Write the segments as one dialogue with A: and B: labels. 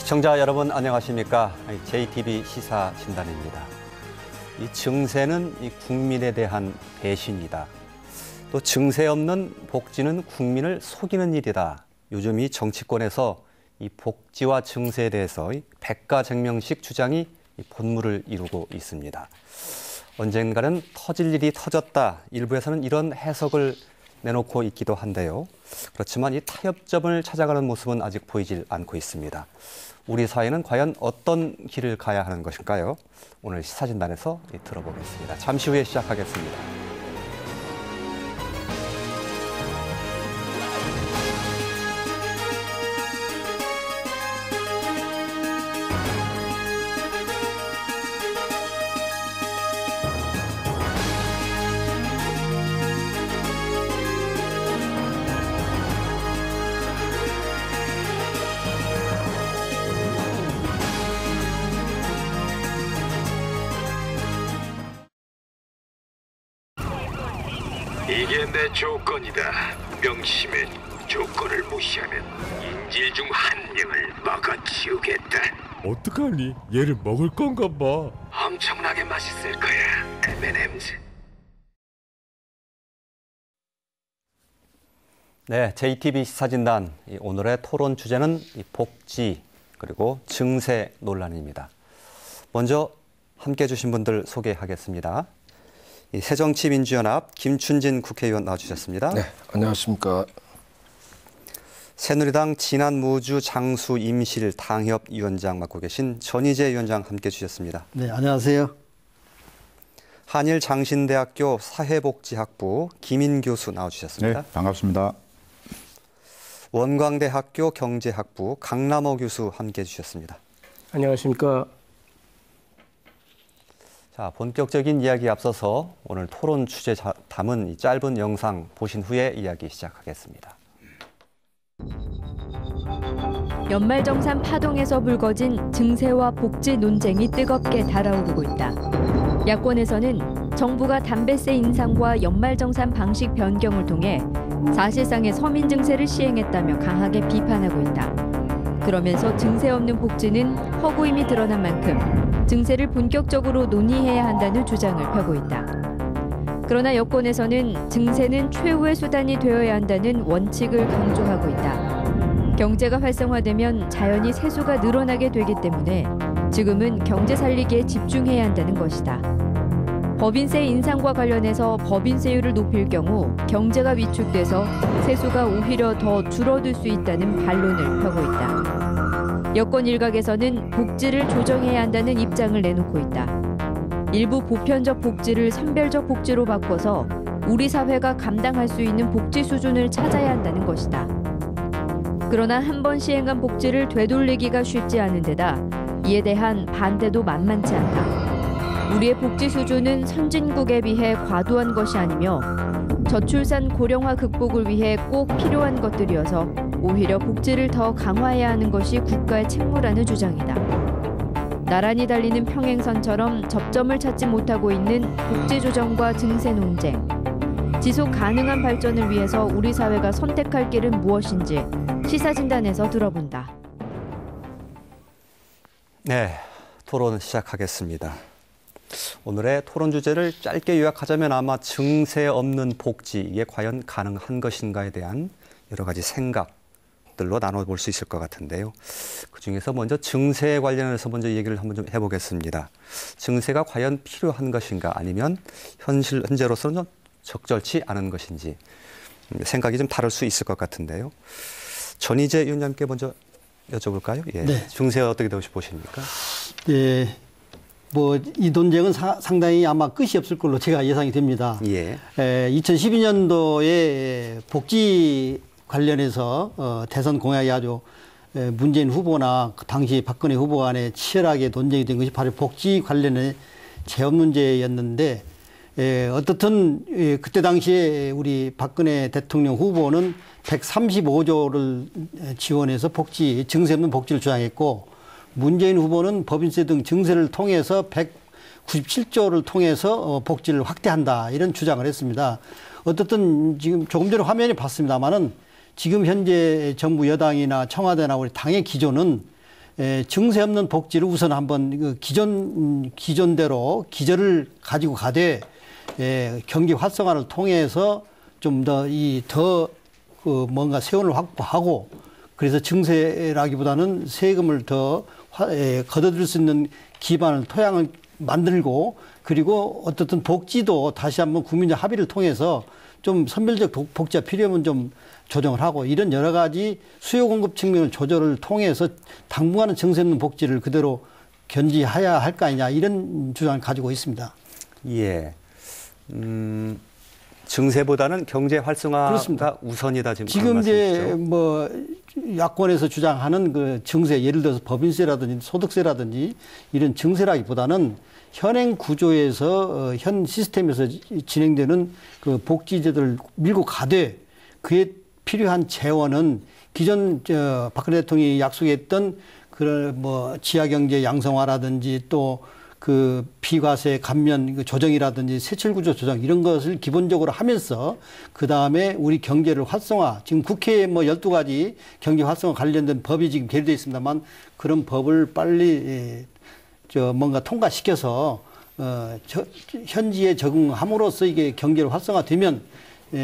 A: 시청자 여러분 안녕하십니까? JTB 시사진단입니다. 이 증세는 이 국민에 대한 배신이다. 또 증세 없는 복지는 국민을 속이는 일이다. 요즘 이 정치권에서 이 복지와 증세에 대해서 백가쟁명식 주장이 본물을 이루고 있습니다. 언젠가는 터질 일이 터졌다. 일부에서는 이런 해석을 내놓고 있기도 한데요. 그렇지만 이 타협점을 찾아가는 모습은 아직 보이질 않고 있습니다. 우리 사회는 과연 어떤 길을 가야 하는 것일까요? 오늘 시사진단에서 들어보겠습니다. 잠시 후에 시작하겠습니다.
B: 이게 내 조건이다. 명심해. 조건을 무시하면 인질 중 한 명을 먹어치우겠다.
C: 어떡하니? 얘를 먹을 건가 봐.
B: 엄청나게 맛있을 거야. M&M's.
A: 네, JTB 시사진단 오늘의 토론 주제는 복지 그리고 증세 논란입니다. 먼저 함께해 주신 분들 소개하겠습니다. 새정치민주연합 김춘진 국회의원 나와주셨습니다.
D: 네, 안녕하십니까.
A: 새누리당 진안무주 장수 임실 당협위원장 맡고 계신 전희재 위원장 함께해 주셨습니다.
E: 네, 안녕하세요.
A: 한일장신대학교 사회복지학부 김인 교수 나와주셨습니다.
F: 네, 반갑습니다.
A: 원광대학교 경제학부 강남호 교수 함께해 주셨습니다.
G: 안녕하십니까.
A: 자, 본격적인 이야기에 앞서서 오늘 토론 주제 담은 이 짧은 영상 보신 후에 이야기 시작하겠습니다.
H: 연말정산 파동에서 불거진 증세와 복지 논쟁이 뜨겁게 달아오르고 있다. 야권에서는 정부가 담배세 인상과 연말정산 방식 변경을 통해 사실상의 서민 증세를 시행했다며 강하게 비판하고 있다. 그러면서 증세 없는 복지는 허구임이 드러난 만큼 증세를 본격적으로 논의해야 한다는 주장을 펴고 있다. 그러나 여권에서는 증세는 최후의 수단이 되어야 한다는 원칙을 강조하고 있다. 경제가 활성화되면 자연히 세수가 늘어나게 되기 때문에 지금은 경제 살리기에 집중해야 한다는 것이다. 법인세 인상과 관련해서 법인세율을 높일 경우 경제가 위축돼서 세수가 오히려 더 줄어들 수 있다는 반론을 펴고 있다. 여권 일각에서는 복지를 조정해야 한다는 입장을 내놓고 있다. 일부 보편적 복지를 선별적 복지로 바꿔서 우리 사회가 감당할 수 있는 복지 수준을 찾아야 한다는 것이다. 그러나 한 번 시행한 복지를 되돌리기가 쉽지 않은 데다 이에 대한 반대도 만만치 않다. 우리의 복지 수준은 선진국에 비해 과도한 것이 아니며 저출산 고령화 극복을 위해 꼭 필요한 것들이어서 오히려 복지를 더 강화해야 하는 것이 국가의 책무라는 주장이다. 나란히 달리는 평행선처럼 접점을 찾지 못하고 있는 복지 조정과 증세 논쟁. 지속 가능한 발전을 위해서 우리 사회가 선택할 길은 무엇인지 시사진단에서 들어본다.
A: 네, 토론 시작하겠습니다. 오늘의 토론 주제를 짧게 요약하자면 아마 증세 없는 복지, 이게 과연 가능한 것인가에 대한 여러 가지 생각들로 나눠볼 수 있을 것 같은데요. 그중에서 먼저 증세에 관련해서 먼저 얘기를 한번 좀 해보겠습니다. 증세가 과연 필요한 것인가 아니면 현재로서는 좀 적절치 않은 것인지 생각이 좀 다를 수 있을 것 같은데요. 전희재 위원장님께 먼저 여쭤볼까요? 예.
E: 네.
A: 증세 어떻게 보십니까?
E: 예, 이 논쟁은 상당히 아마 끝이 없을 걸로 제가 예상이 됩니다.
A: 예.
E: 2012년도에 복지 관련해서 대선 공약이 아주 문재인 후보나 당시 박근혜 후보 간에 치열하게 논쟁이 된 것이 바로 복지 관련의 재원 문제였는데 어떻든 그때 당시에 우리 박근혜 대통령 후보는 135조를 지원해서 증세 없는 복지를 주장했고 문재인 후보는 법인세 등 증세를 통해서 197조를 통해서 복지를 확대한다 이런 주장을 했습니다. 어떻든 지금 조금 전에 화면에 봤습니다마는 지금 현재 정부 여당이나 청와대나 우리 당의 기조는 증세 없는 복지를 우선 한번 그 기존대로 기저를 가지고 가되 경기 활성화를 통해서 좀 더 뭔가 세원을 확보하고 그래서 증세라기보다는 세금을 더 걷어들일 수 있는 기반을 토양을 만들고 그리고 어떻든 복지도 다시 한번 국민적 합의를 통해서 좀 선별적 복지가 필요하면 좀 조정을 하고 이런 여러 가지 수요 공급 측면을 조절을 통해서 당분간은 증세 없는 복지를 그대로 견지해야 할 거 아니냐 이런 주장을 가지고 있습니다.
A: 예. 증세보다는 경제 활성화가
E: 그렇습니다.
A: 우선이다
E: 지금 이제 뭐 야권에서 주장하는 그 증세 예를 들어서 법인세라든지 소득세라든지 이런 증세라기보다는 현행 구조에서 현 시스템에서 진행되는 그 복지제도를 밀고 가되 그에 필요한 재원은 기존 박근혜 대통령이 약속했던 그런 뭐 지하경제 양성화라든지 또 그 비과세 감면 조정이라든지 세출구조 조정 이런 것을 기본적으로 하면서 그 다음에 우리 경제를 활성화 지금 국회에 뭐 12가지 경제 활성화 관련된 법이 지금 계류되어 있습니다만 그런 법을 빨리 뭔가 통과시켜서 현지에 적응함으로써 이게 경제를 활성화되면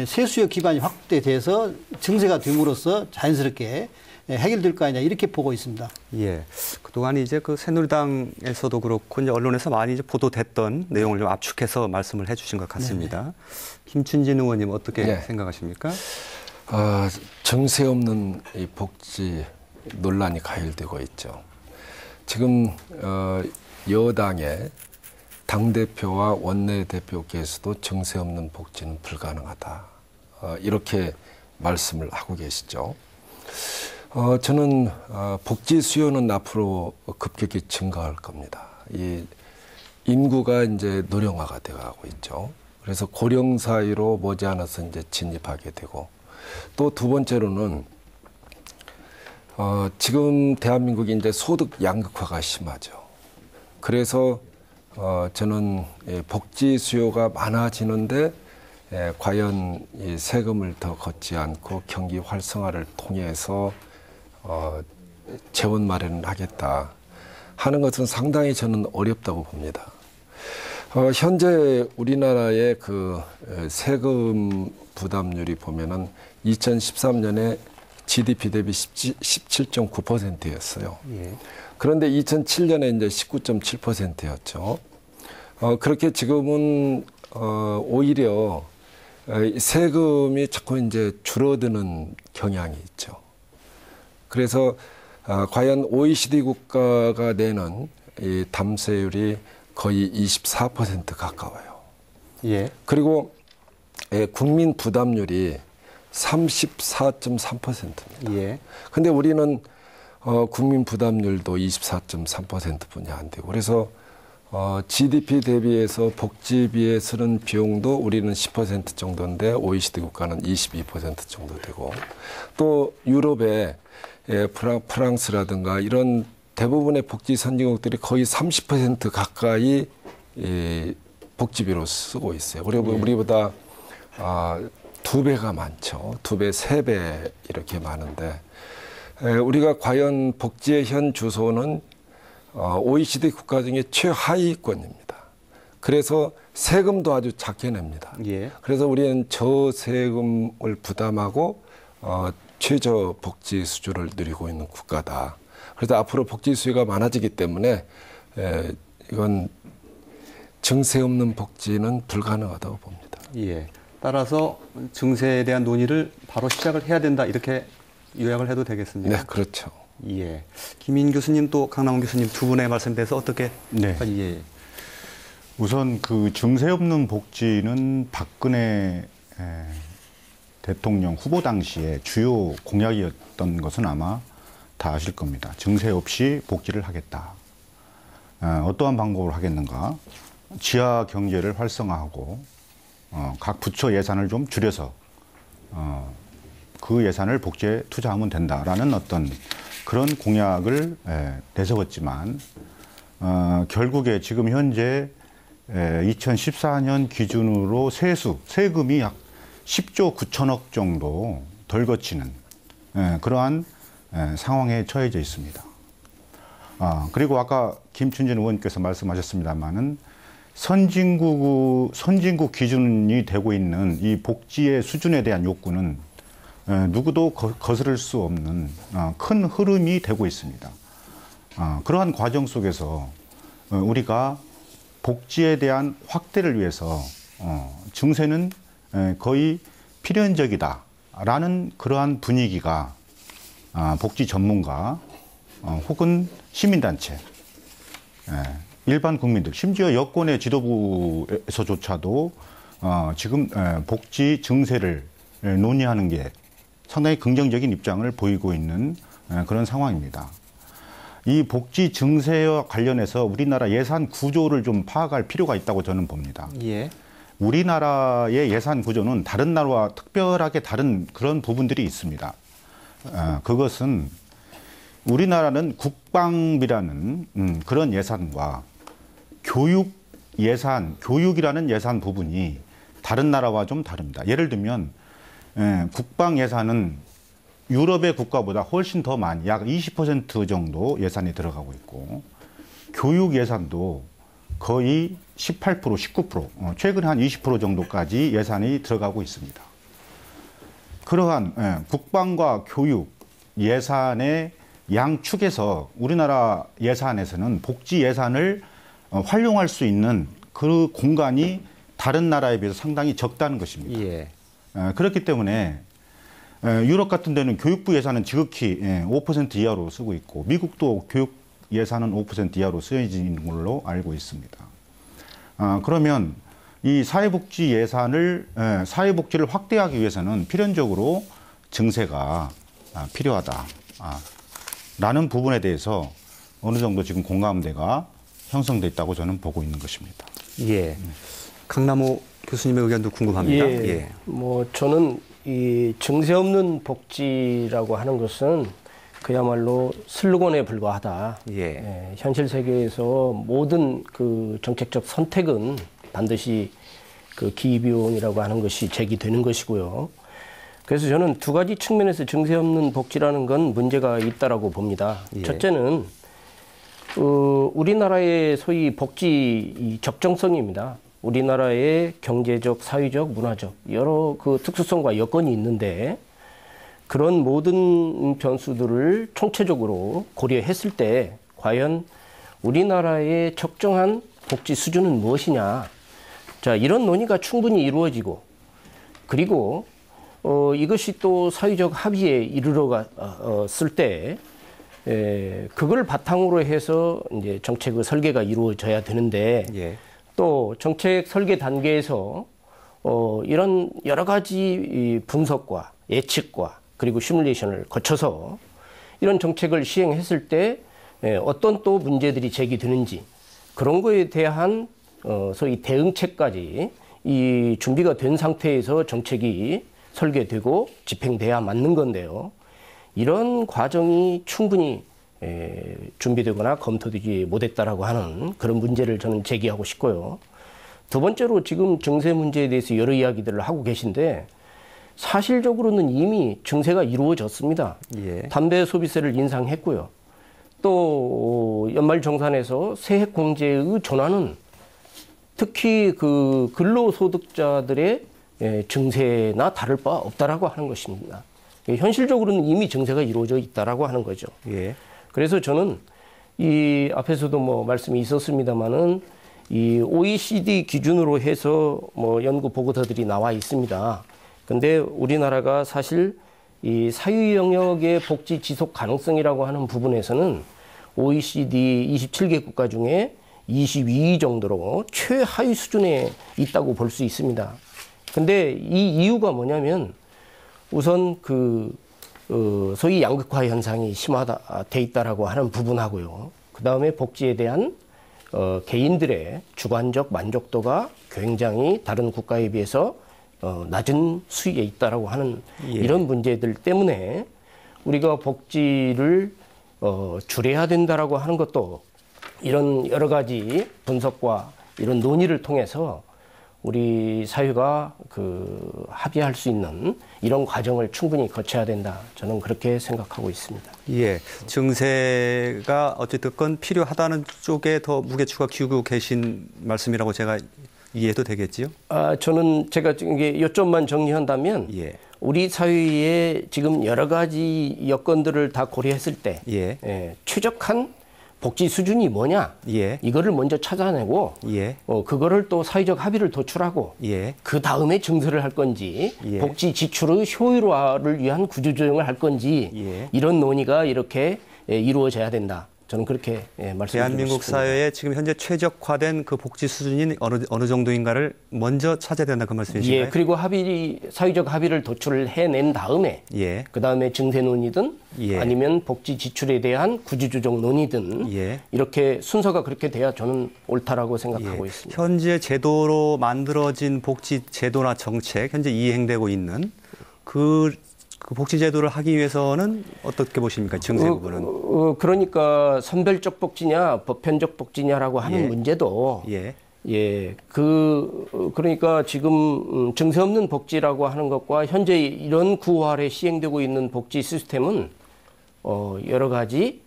E: 세수요 기반이 확대돼서 증세가 됨으로써 자연스럽게 해결될 거 아니냐 이렇게 보고 있습니다.
A: 예. 그동안 이제 그 새누리당에서도 그렇고 이제 언론에서 많이 이제 보도됐던 내용을 좀 압축해서 말씀을 해주신 것 같습니다. 네네. 김춘진 의원님 어떻게 생각하십니까?
D: 증세 없는 이 복지 논란이 가열되고 있죠. 지금 여당의 당대표와 원내대표께서도 증세 없는 복지는 불가능하다. 이렇게 말씀을 하고 계시죠. 저는 복지 수요는 앞으로 급격히 증가할 겁니다. 이 인구가 이제 노령화가 되어가고 있죠. 그래서 고령 사회로 머지않아서 이제 진입하게 되고 또 두 번째로는 지금 대한민국이 이제 소득 양극화가 심하죠. 그래서 저는 복지 수요가 많아지는데 과연 이 세금을 더 걷지 않고 경기 활성화를 통해서 재원 마련을 하겠다 하는 것은 상당히 저는 어렵다고 봅니다. 현재 우리나라의 그 세금 부담률이 보면은 2013년에 GDP 대비 17.9%였어요. 예. 그런데 2007년에 이제 19.7%였죠. 그렇게 지금은 오히려 세금이 자꾸 이제 줄어드는 경향이 있죠. 그래서 과연 OECD 국가가 내는 이 담세율이 거의 24% 가까워요. 예. 그리고 국민 부담률이 34.3%입니다. 예. 근데 우리는 국민 부담률도 24.3%뿐이 안 되고 그래서 GDP 대비해서 복지비에 쓰는 비용도 우리는 10% 정도인데 OECD 국가는 22% 정도 되고 또 유럽의 프랑스라든가 이런 대부분의 복지 선진국들이 거의 30% 가까이 복지비로 쓰고 있어요. 그리고 우리보다 2배가 많죠. 2배, 3배 이렇게 많은데 우리가 과연 복지의 현 주소는 OECD 국가 중에 최하위권입니다. 그래서 세금도 아주 작게 냅니다. 예. 그래서 우리는 저세금을 부담하고 최저 복지 수준을 누리고 있는 국가다. 그래서 앞으로 복지 수요가 많아지기 때문에 이건 증세 없는 복지는 불가능하다고 봅니다.
A: 예. 따라서 증세에 대한 논의를 바로 시작을 해야 된다 이렇게 요약을 해도 되겠습니까?
D: 네, 그렇죠.
A: 예. 김인 교수님 또 강남원 교수님 두 분의 말씀에 대해서 어떻게?
F: 네.
A: 예.
F: 우선 그 증세 없는 복지는 박근혜 대통령 후보 당시에 주요 공약이었던 것은 아마 다 아실 겁니다. 증세 없이 복지를 하겠다. 어떠한 방법으로 하겠는가? 지하 경제를 활성화하고 각 부처 예산을 좀 줄여서 그 예산을 복지에 투자하면 된다라는 어떤 그런 공약을 내세웠지만 결국에 지금 현재 2014년 기준으로 세금이 약 10조 9천억 정도 덜 거치는 그러한 상황에 처해져 있습니다. 그리고 아까 김춘진 의원께서 말씀하셨습니다마는 선진국 기준이 되고 있는 이 복지의 수준에 대한 욕구는 누구도 거스를 수 없는 큰 흐름이 되고 있습니다. 그러한 과정 속에서 우리가 복지에 대한 확대를 위해서 증세는 거의 필연적이다라는 그러한 분위기가 복지 전문가 혹은 시민단체, 일반 국민들, 심지어 여권의 지도부에서조차도 지금 복지 증세를 논의하는 게 상당히 긍정적인 입장을 보이고 있는 그런 상황입니다. 이 복지 증세와 관련해서 우리나라 예산 구조를 좀 파악할 필요가 있다고 저는 봅니다.
A: 예.
F: 우리나라의 예산 구조는 다른 나라와 특별하게 다른 그런 부분들이 있습니다. 그것은 우리나라는 국방비라는 그런 예산과 교육 예산, 교육이라는 예산 부분이 다른 나라와 좀 다릅니다. 예를 들면 국방 예산은 유럽의 국가보다 훨씬 더 많이, 약 20% 정도 예산이 들어가고 있고, 교육 예산도 거의 18%, 19%, 최근에 한 20% 정도까지 예산이 들어가고 있습니다. 그러한 국방과 교육 예산의 양축에서 우리나라 예산에서는 복지 예산을 활용할 수 있는 그 공간이 다른 나라에 비해서 상당히 적다는 것입니다.
A: 예.
F: 그렇기 때문에 유럽 같은 데는 교육부 예산은 지극히 5% 이하로 쓰고 있고, 미국도 교육 예산은 5% 이하로 쓰여지는 걸로 알고 있습니다. 그러면 이 사회복지 예산을, 사회복지를 확대하기 위해서는 필연적으로 증세가 필요하다라는 부분에 대해서 어느 정도 지금 공감대가 형성돼 있다고 저는 보고 있는 것입니다.
A: 예. 강남호 교수님의 의견도 궁금합니다.
G: 예. 뭐 저는 이 증세 없는 복지라고 하는 것은 그야말로 슬로건에 불과하다.
A: 예.
G: 현실 세계에서 모든 그 정책적 선택은 반드시 그 기비용이라고 하는 것이 제기되는 것이고요. 그래서 저는 두 가지 측면에서 증세 없는 복지라는 건 문제가 있다라고 봅니다.
A: 예.
G: 첫째는 우리나라의 소위 복지 적정성입니다. 우리나라의 경제적, 사회적, 문화적 여러 그 특수성과 여건이 있는데, 그런 모든 변수들을 총체적으로 고려했을 때 과연 우리나라의 적정한 복지 수준은 무엇이냐. 자, 이런 논의가 충분히 이루어지고, 그리고 이것이 또 사회적 합의에 이르러갔을 때 그걸 바탕으로 해서 이제 정책의 설계가 이루어져야 되는데,
A: 예.
G: 또 정책 설계 단계에서 이런 여러 가지 분석과 예측과 그리고 시뮬레이션을 거쳐서 이런 정책을 시행했을 때 어떤 또 문제들이 제기되는지, 그런 거에 대한 소위 대응책까지 이 준비가 된 상태에서 정책이 설계되고 집행돼야 맞는 건데요. 이런 과정이 충분히 준비되거나 검토되지 못했다라고 하는 그런 문제를 저는 제기하고 싶고요. 두 번째로 지금 증세 문제에 대해서 여러 이야기들을 하고 계신데, 사실적으로는 이미 증세가 이루어졌습니다.
A: 예.
G: 담배 소비세를 인상했고요. 또 연말정산에서 세액공제의 전환은 특히 그 근로소득자들의 증세나 다를 바 없다라고 하는 것입니다. 현실적으로는 이미 증세가 이루어져 있다라고 하는 거죠.
A: 예.
G: 그래서 저는 이 앞에서도 뭐 말씀이 있었습니다만은 이 OECD 기준으로 해서 뭐 연구 보고서들이 나와 있습니다. 근데 우리나라가 사실 이 사회 영역의 복지 지속 가능성이라고 하는 부분에서는 OECD 27개 국가 중에 22위 정도로 최하위 수준에 있다고 볼 수 있습니다. 근데 이 이유가 뭐냐면 우선 소위 양극화 현상이 심화돼 있다라고 하는 부분하고요. 그 다음에 복지에 대한 개인들의 주관적 만족도가 굉장히 다른 국가에 비해서 낮은 수위에 있다라고 하는 이런 문제들 때문에 우리가 복지를 줄여야 된다라고 하는 것도 이런 여러 가지 분석과 이런 논의를 통해서 우리 사회가 합의할 수 있는 이런 과정을 충분히 거쳐야 된다. 저는 그렇게 생각하고 있습니다.
A: 예, 증세가 어찌됐건 필요하다는 쪽에 더 무게추가 기울고 계신 말씀이라고 제가 이해해도 되겠지요?
G: 저는 제가 이게 요점만 정리한다면
A: 예.
G: 우리 사회에 지금 여러 가지 여건들을 다 고려했을 때 최적한 복지 수준이 뭐냐 이거를 먼저 찾아내고 그거를 또 사회적 합의를 도출하고 그 다음에 증세를 할 건지 복지 지출의 효율화를 위한 구조조정을 할 건지 이런 논의가 이렇게 이루어져야 된다. 저는 그렇게 말씀드리고 싶습니다.
A: 대한민국 사회에 지금 현재 최적화된 그 복지 수준이 어느 정도인가를 먼저 찾아야 된다 그 말씀이신가요?
G: 그리고 사회적 합의를 도출을 해낸 다음에 그 다음에 증세 논의든 아니면 복지 지출에 대한 구조조정 논의든 이렇게 순서가 그렇게 돼야 저는 옳다라고 생각하고 있습니다.
A: 현재 제도로 만들어진 복지 제도나 정책, 현재 이행되고 있는 그 복지 제도를 하기 위해서는 어떻게 보십니까? 증세 부분은.
G: 그러니까 선별적 복지냐, 보편적 복지냐라고 하는 문제도 그러니까 지금 증세 없는 복지라고 하는 것과 현재 이런 구호 아래 시행되고 있는 복지 시스템은 여러 가지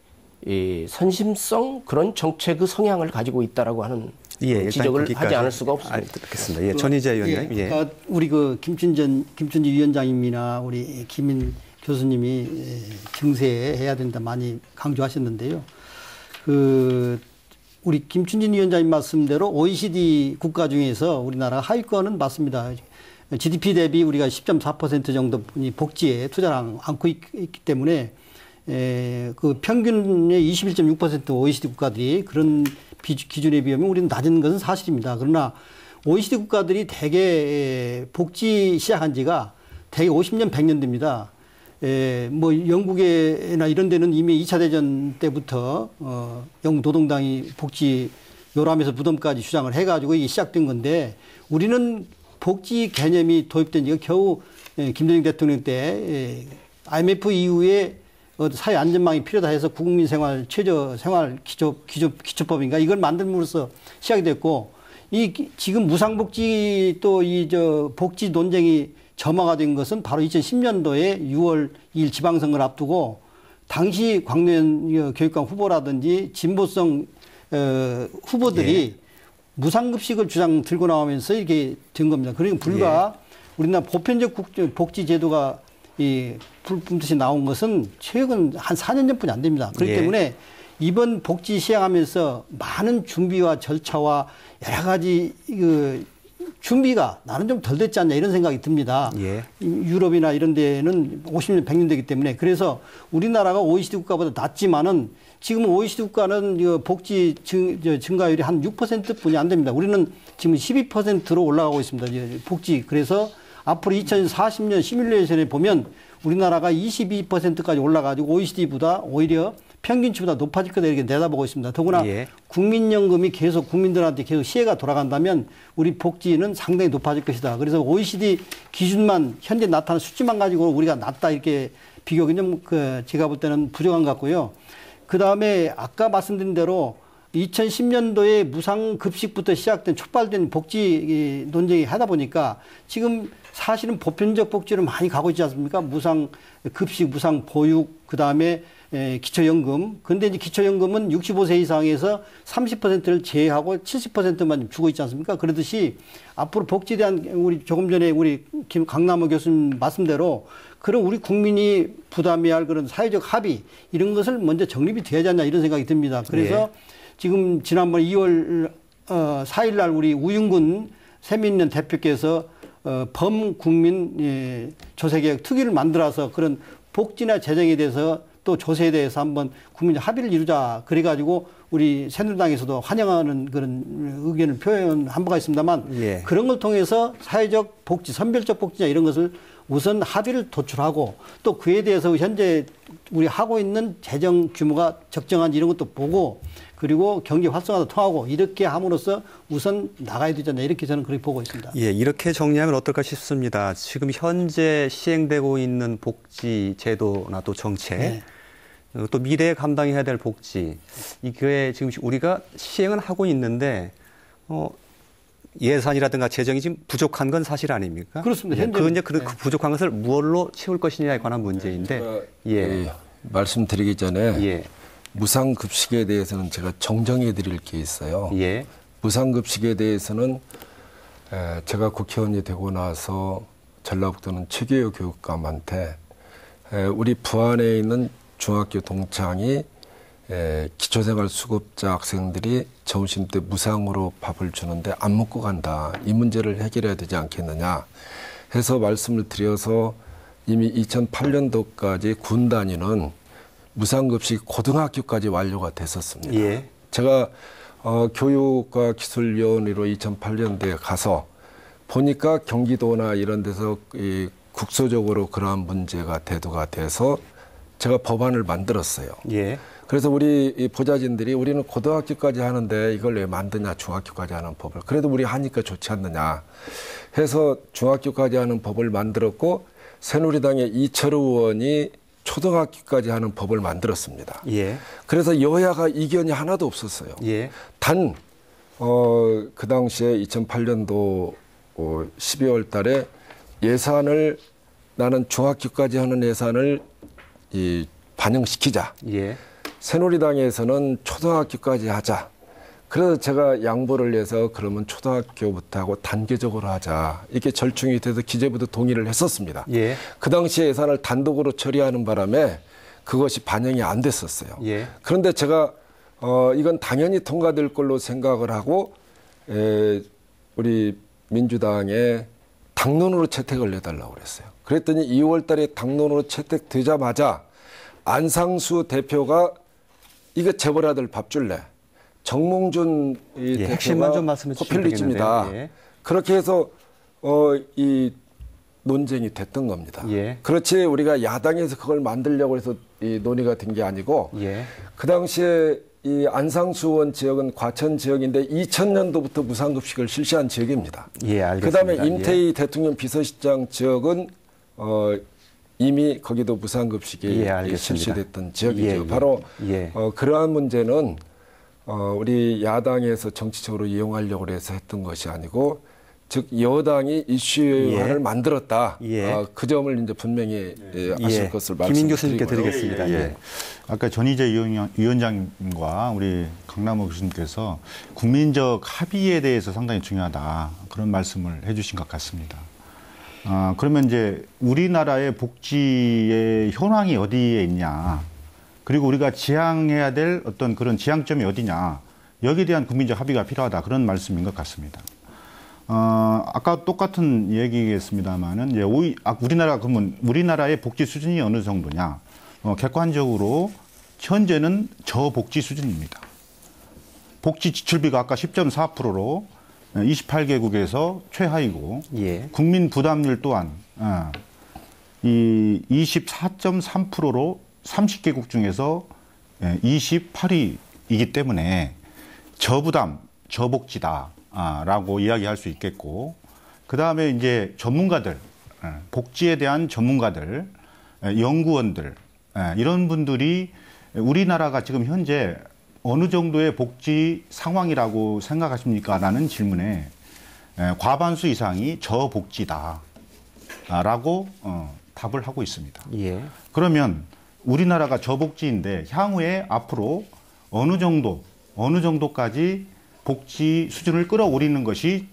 G: 선심성 그런 정책의 성향을 가지고 있다라고 하는 지적을 하지 않을 수가 없습니다.
A: 듣겠습니다. 전희재 의원님.
E: 그러니까 우리 김춘지 위원장님이나 우리 김인 교수님이 증세해야 된다 많이 강조하셨는데요. 우리 김춘진 위원장님 말씀대로 OECD 국가 중에서 우리나라 하위권은 맞습니다. GDP 대비 우리가 10.4% 정도 복지에 투자를 않고 있기 때문에 그 평균의 21.6% OECD 국가들이 그런 기준에 비하면 우리는 낮은 것은 사실입니다. 그러나 OECD 국가들이 대개 복지 시작한 지가 대개 50년, 100년 됩니다. 뭐 영국이나 이런 데는 이미 2차 대전 때부터 영국 노동당이 복지 요람에서 무덤까지 주장을 해가지고 이게 시작된 건데 우리는 복지 개념이 도입된 지가 겨우 김대중 대통령 때 IMF 이후에 사회 안전망이 필요다 해서 국민 생활 최저 생활 기초법인가 이걸 만듦으로써 시작이 됐고 지금 무상복지 또 복지 논쟁이 점화가 된 것은 바로 2010년도에 6월 2일 지방선거를 앞두고 당시 광노현 교육감 후보라든지 진보성 후보들이 무상급식을 들고 나오면서 이렇게 된 겁니다. 그러니까 불과 우리나라 보편적 복지 제도가 불붙듯이 나온 것은 최근 한 4년 전뿐이 안 됩니다. 그렇기 때문에 이번 복지 시행하면서 많은 준비와 절차와 여러 가지 준비가 나는 좀 덜 됐지 않냐 이런 생각이 듭니다. 유럽이나 이런 데는 50년, 100년 되기 때문에 그래서 우리나라가 OECD 국가보다 낮지만은 지금 OECD 국가는 복지 증가율이 한 6%뿐이 안 됩니다. 우리는 지금 12%로 올라가고 있습니다. 복지. 그래서 앞으로 2040년 시뮬레이션에 보면 우리나라가 22%까지 올라가지고 OECD보다 오히려 평균치보다 높아질 거다 이렇게 내다보고 있습니다. 더구나 국민연금이 계속 국민들한테 계속 시혜가 돌아간다면 우리 복지는 상당히 높아질 것이다. 그래서 OECD 기준만 현재 나타난 수치만 가지고 우리가 낮다 이렇게 비교가 좀 제가 볼 때는 부족한 것 같고요. 그다음에 아까 말씀드린 대로 2010년도에 무상급식부터 시작된 촉발된 복지 논쟁이 하다 보니까 지금 사실은 보편적 복지를 많이 가고 있지 않습니까? 무상급식, 무상보육, 그다음에 기초연금. 근데 이제 기초연금은 65세 이상에서 30%를 제외하고 70%만 주고 있지 않습니까? 그러듯이 앞으로 복지에 대한 우리 조금 전에 우리 강남호 교수님 말씀대로 그런 우리 국민이 부담해야 할 그런 사회적 합의 이런 것을 먼저 정립이 되어야지 않냐 이런 생각이 듭니다. 그래서 지금 지난번 2월 4일 날 우리 우윤근 세민련 대표께서 범국민 조세개혁 특위를 만들어서 그런 복지나 재정에 대해서 또 조세에 대해서 한번 국민적 합의를 이루자 그래가지고 우리 새누리당에서도 환영하는 그런 의견을 표현한 바가 있습니다만 그런 걸 통해서 사회적 복지, 선별적 복지나 이런 것을 우선 합의를 도출하고 또 그에 대해서 현재 우리 하고 있는 재정 규모가 적정한지 이런 것도 보고 그리고 경제 활성화도 통하고 이렇게 함으로써 우선 나가야 되지 않나 이렇게 저는 그렇게 보고 있습니다.
A: 이렇게 정리하면 어떨까 싶습니다. 지금 현재 시행되고 있는 복지 제도나 또 정책 또 미래에 감당해야 될 복지 이게 지금 우리가 시행은 하고 있는데 예산이라든가 재정이 지금 부족한 건 사실 아닙니까?
E: 그렇습니다.
A: 예, 그 이제 그
E: 네.
A: 부족한 것을 무엇로 채울 것이냐에 관한 문제인데, 예,
D: 말씀드리기 전에
A: 예,
D: 무상급식에 대해서는 제가 정정해 드릴 게 있어요.
A: 예,
D: 무상급식에 대해서는 제가 국회의원이 되고 나서 전라북도는 최규호 교육감한테 우리 부안에 있는 중학교 동창이 기초생활 수급자 학생들이 점심 때 무상으로 밥을 주는데 안 먹고 간다. 이 문제를 해결해야 되지 않겠느냐 해서 말씀을 드려서 이미 2008년도까지 군 단위는 무상급식 고등학교까지 완료가 됐었습니다.
A: 예,
D: 제가 교육과 기술위원회로 2008년도에 가서 보니까 경기도나 이런 데서 국소적으로 그러한 문제가 대두가 돼서 제가 법안을 만들었어요.
A: 예,
D: 그래서 우리 보좌진들이 우리는 고등학교까지 하는데 이걸 왜 만드냐, 중학교까지 하는 법을. 그래도 우리 하니까 좋지 않느냐 해서 중학교까지 하는 법을 만들었고, 새누리당의 이철우 의원이 초등학교까지 하는 법을 만들었습니다.
A: 예,
D: 그래서 여야가 이견이 하나도 없었어요.
A: 예,
D: 단, 그 당시에 2008년도 12월 달에 예산을, 나는 중학교까지 하는 예산을 반영시키자.
A: 예,
D: 새누리당에서는 초등학교까지 하자. 그래서 제가 양보를 해서 그러면 초등학교부터 하고 단계적으로 하자. 이렇게 절충이 돼서 기재부도 동의를 했었습니다.
A: 예,
D: 그 당시에 예산을 단독으로 처리하는 바람에 그것이 반영이 안 됐었어요.
A: 예,
D: 그런데 제가 이건 당연히 통과될 걸로 생각을 하고 우리 민주당에 당론으로 채택을 내달라고 그랬어요. 그랬더니 2월 달에 당론으로 채택되자마자 안상수 대표가 이거 재벌아들 밥 줄래? 정몽준
A: 핵심만 좀
D: 대표가
A: 말씀해 주시면
D: 포퓰리즘이다.
A: 되겠는데요. 예.
D: 그렇게 해서 이 논쟁이 됐던 겁니다.
A: 예.
D: 그렇지 우리가 야당에서 그걸 만들려고 해서 이 논의가 된 게 아니고
A: 예,
D: 그 당시에 이 안상수 의원 지역은 과천 지역인데 2000년도부터 무상급식을 실시한 지역입니다.
A: 예, 알겠습니다.
D: 그다음에 임태희 대통령 비서실장 지역은 이미 거기도 무상급식이
A: 예, 알겠습니다.
D: 실시됐던 지역이죠.
A: 예, 예,
D: 바로
A: 예.
D: 그러한 문제는 우리 야당에서 정치적으로 이용하려고 해서 했던 것이 아니고, 즉 여당이 이슈화를
A: 예.
D: 만들었다.
A: 예.
D: 그 점을 이제 분명히 아실
A: 예,
D: 것을
A: 김인 교수님께
D: 말씀드리고요.
A: 드리겠습니다. 예,
F: 아까 전희재 위원장님과 우리 강남호 교수님께서 국민적 합의에 대해서 상당히 중요하다, 그런 말씀을 해주신 것 같습니다. 그러면 이제 우리나라의 복지의 현황이 어디에 있냐, 그리고 우리가 지향해야 될 어떤 그런 지향점이 어디냐, 여기에 대한 국민적 합의가 필요하다, 그런 말씀인 것 같습니다. 아까 똑같은 얘기겠습니다만은 이제 우리나라의 복지 수준이 어느 정도냐, 객관적으로 현재는 저복지 수준입니다. 복지 지출비가 아까 10.4%로 28개국에서 최하이고,
A: 예,
F: 국민 부담률 또한 이 24.3%로 30개국 중에서 28위이기 때문에 저부담, 저복지다라고 이야기할 수 있겠고, 그 다음에 이제 전문가들, 복지에 대한 전문가들, 연구원들, 이런 분들이 우리나라가 지금 현재 어느 정도의 복지 상황이라고 생각하십니까? 라는 질문에 과반수 이상이 저복지다라고 답을 하고 있습니다.
A: 예,
F: 그러면 우리나라가 저복지인데 향후에 앞으로 어느 정도까지 복지 수준을 끌어올리는 것이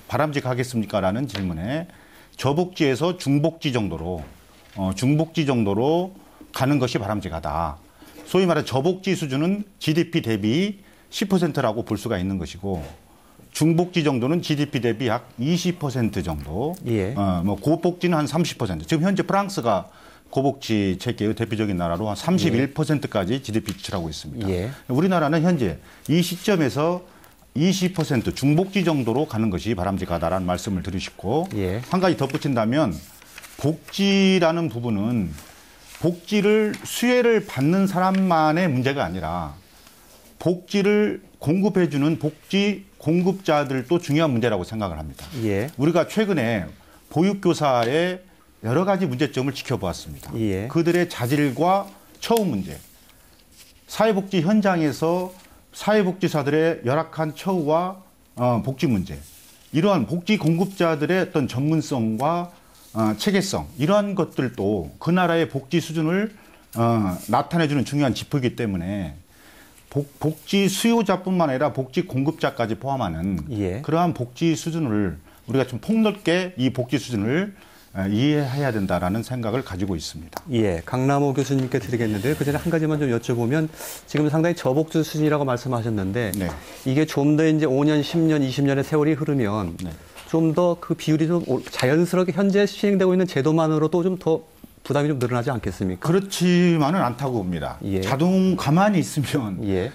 F: 바람직하겠습니까? 라는 질문에 저복지에서 중복지 정도로 가는 것이 바람직하다. 소위 말해 저복지 수준은 GDP 대비 10%라고 볼 수가 있는 것이고, 중복지 정도는 GDP 대비 약 20% 정도,
A: 예.
F: 고복지는 한 30%. 지금 현재 프랑스가 고복지 체계의 대표적인 나라로 한 31%까지 GDP 지출하고 있습니다.
A: 예.
F: 우리나라는 현재 이 시점에서 20% 중복지 정도로 가는 것이 바람직하다라는 말씀을 드리고 싶고,
A: 예.
F: 한 가지 덧붙인다면 복지라는 부분은 복지를 수혜를 받는 사람만의 문제가 아니라 복지를 공급해주는 복지 공급자들도 중요한 문제라고 생각을 합니다.
A: 예.
F: 우리가 최근에 보육교사의 여러 가지 문제점을 지켜보았습니다.
A: 예.
F: 그들의 자질과 처우 문제, 사회복지 현장에서 사회복지사들의 열악한 처우와 복지 문제, 이러한 복지 공급자들의 어떤 전문성과 체계성, 이러한 것들도 그 나라의 복지 수준을 나타내주는 중요한 지표이기 때문에 복지 수요자뿐만 아니라 복지 공급자까지 포함하는
A: 예.
F: 그러한 복지 수준을 우리가 좀 폭넓게 이 복지 수준을 이해해야 된다라는 생각을 가지고 있습니다.
A: 예, 강남호 교수님께 드리겠는데요. 그 전에 한 가지만 좀 여쭤보면 지금 상당히 저복지 수준이라고 말씀하셨는데
F: 네.
A: 이게 좀 더 이제 5년, 10년, 20년의 세월이 흐르면
F: 네. 좀
A: 더 그 비율이 좀 자연스럽게 현재 시행되고 있는 제도만으로도 좀 더 부담이 좀 늘어나지 않겠습니까?
F: 그렇지만은 않다고 봅니다.
A: 예.
F: 가만히 있으면
A: 예.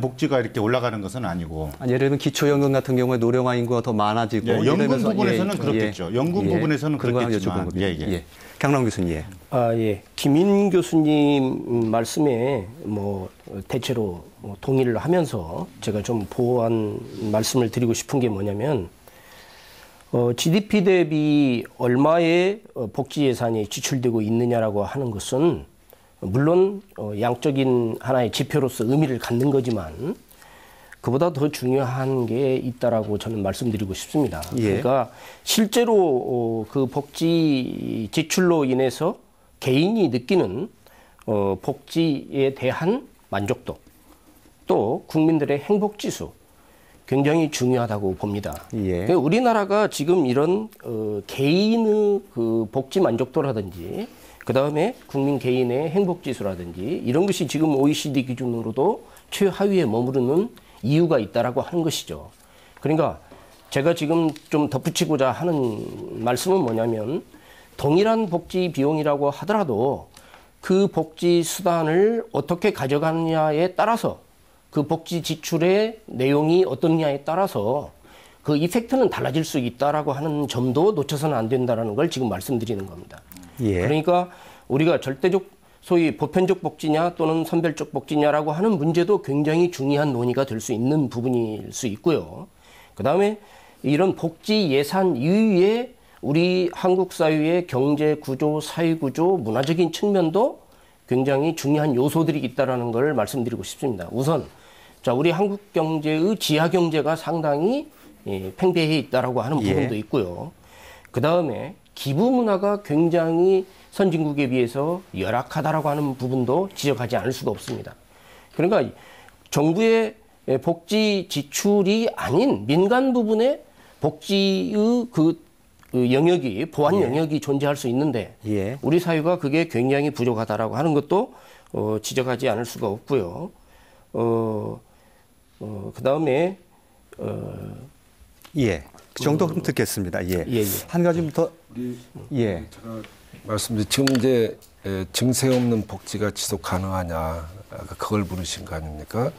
F: 복지가 이렇게 올라가는 것은 아니고.
A: 아니, 예를 들면 기초연금 같은 경우에 노령화 인구가 더 많아지고
F: 예, 연금
A: 이러면서
F: 부분에서는 그렇겠죠. 연금 부분에서는
A: 그런 거 하나
F: 그렇겠지만.
A: 여쭤본 겁니다. 예. 강남 교수님. 예.
G: 예. 김인 교수님 말씀에 대체로 동의를 하면서 제가 좀 보완 말씀을 드리고 싶은 게 뭐냐면 GDP 대비 얼마의 복지 예산이 지출되고 있느냐라고 하는 것은 물론 양적인 하나의 지표로서 의미를 갖는 거지만 그보다 더 중요한 게 있다라고 저는 말씀드리고 싶습니다.
A: 예.
G: 그러니까 실제로 그 복지 지출로 인해서 개인이 느끼는 복지에 대한 만족도, 또 국민들의 행복 지수, 굉장히 중요하다고 봅니다.
A: 예.
G: 그러니까 우리나라가 지금 이런 개인의 그 복지 만족도라든지, 그 다음에 국민 개인의 행복 지수라든지 이런 것이 지금 OECD 기준으로도 최하위에 머무르는 이유가 있다라고 하는 것이죠. 그러니까 제가 지금 좀 덧붙이고자 하는 말씀은 뭐냐면 동일한 복지 비용이라고 하더라도 그 복지 수단을 어떻게 가져가느냐에 따라서 그 복지 지출의 내용이 어떻냐에 따라서 그 이펙트는 달라질 수 있다라고 하는 점도 놓쳐서는 안 된다라는 걸 지금 말씀드리는 겁니다.
A: 예.
G: 그러니까 우리가 절대적 소위 보편적 복지냐 또는 선별적 복지냐라고 하는 문제도 굉장히 중요한 논의가 될 수 있는 부분일 수 있고요. 그다음에 이런 복지 예산 이외에 우리 한국 사회의 경제 구조, 사회 구조, 문화적인 측면도 굉장히 중요한 요소들이 있다라는 걸 말씀드리고 싶습니다. 우선 자, 우리 한국 경제의 지하 경제가 상당히 팽배해 있다라고 하는 부분도 있고요. 그다음에 기부 문화가 굉장히 선진국에 비해서 열악하다라고 하는 부분도 지적하지 않을 수가 없습니다. 그러니까 정부의 복지 지출이 아닌 민간 부분의 복지의 그 영역이, 보완 영역이 존재할 수 있는데
A: 예.
G: 우리 사회가 그게 굉장히 부족하다라고 하는 것도 지적하지 않을 수가 없고요. 그다음에
A: 예. 그 정도 좀 듣겠습니다. 예.
G: 예.
A: 한 가지 더. 예.
D: 제가 말씀드린 지금 이제 증세 없는 복지가 지속 가능하냐 그걸 물으신 거 아닙니까?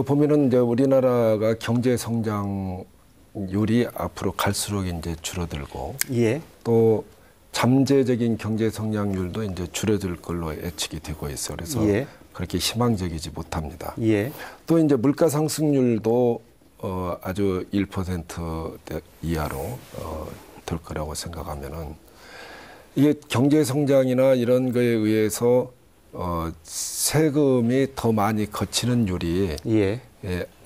D: 보면은 이제 우리나라가 경제 성장률이 앞으로 갈수록 이제 줄어들고
A: 예.
D: 또 잠재적인 경제 성장률도 이제 줄어들 걸로 예측이 되고 있어요. 그래서
A: 예.
D: 그렇게 희망적이지 못합니다.
A: 예.
D: 또 이제 물가 상승률도 아주 1% 이하로 될 거라고 생각하면은 이게 경제 성장이나 이런 거에 의해서 세금이 더 많이 거치는 율이
A: 예.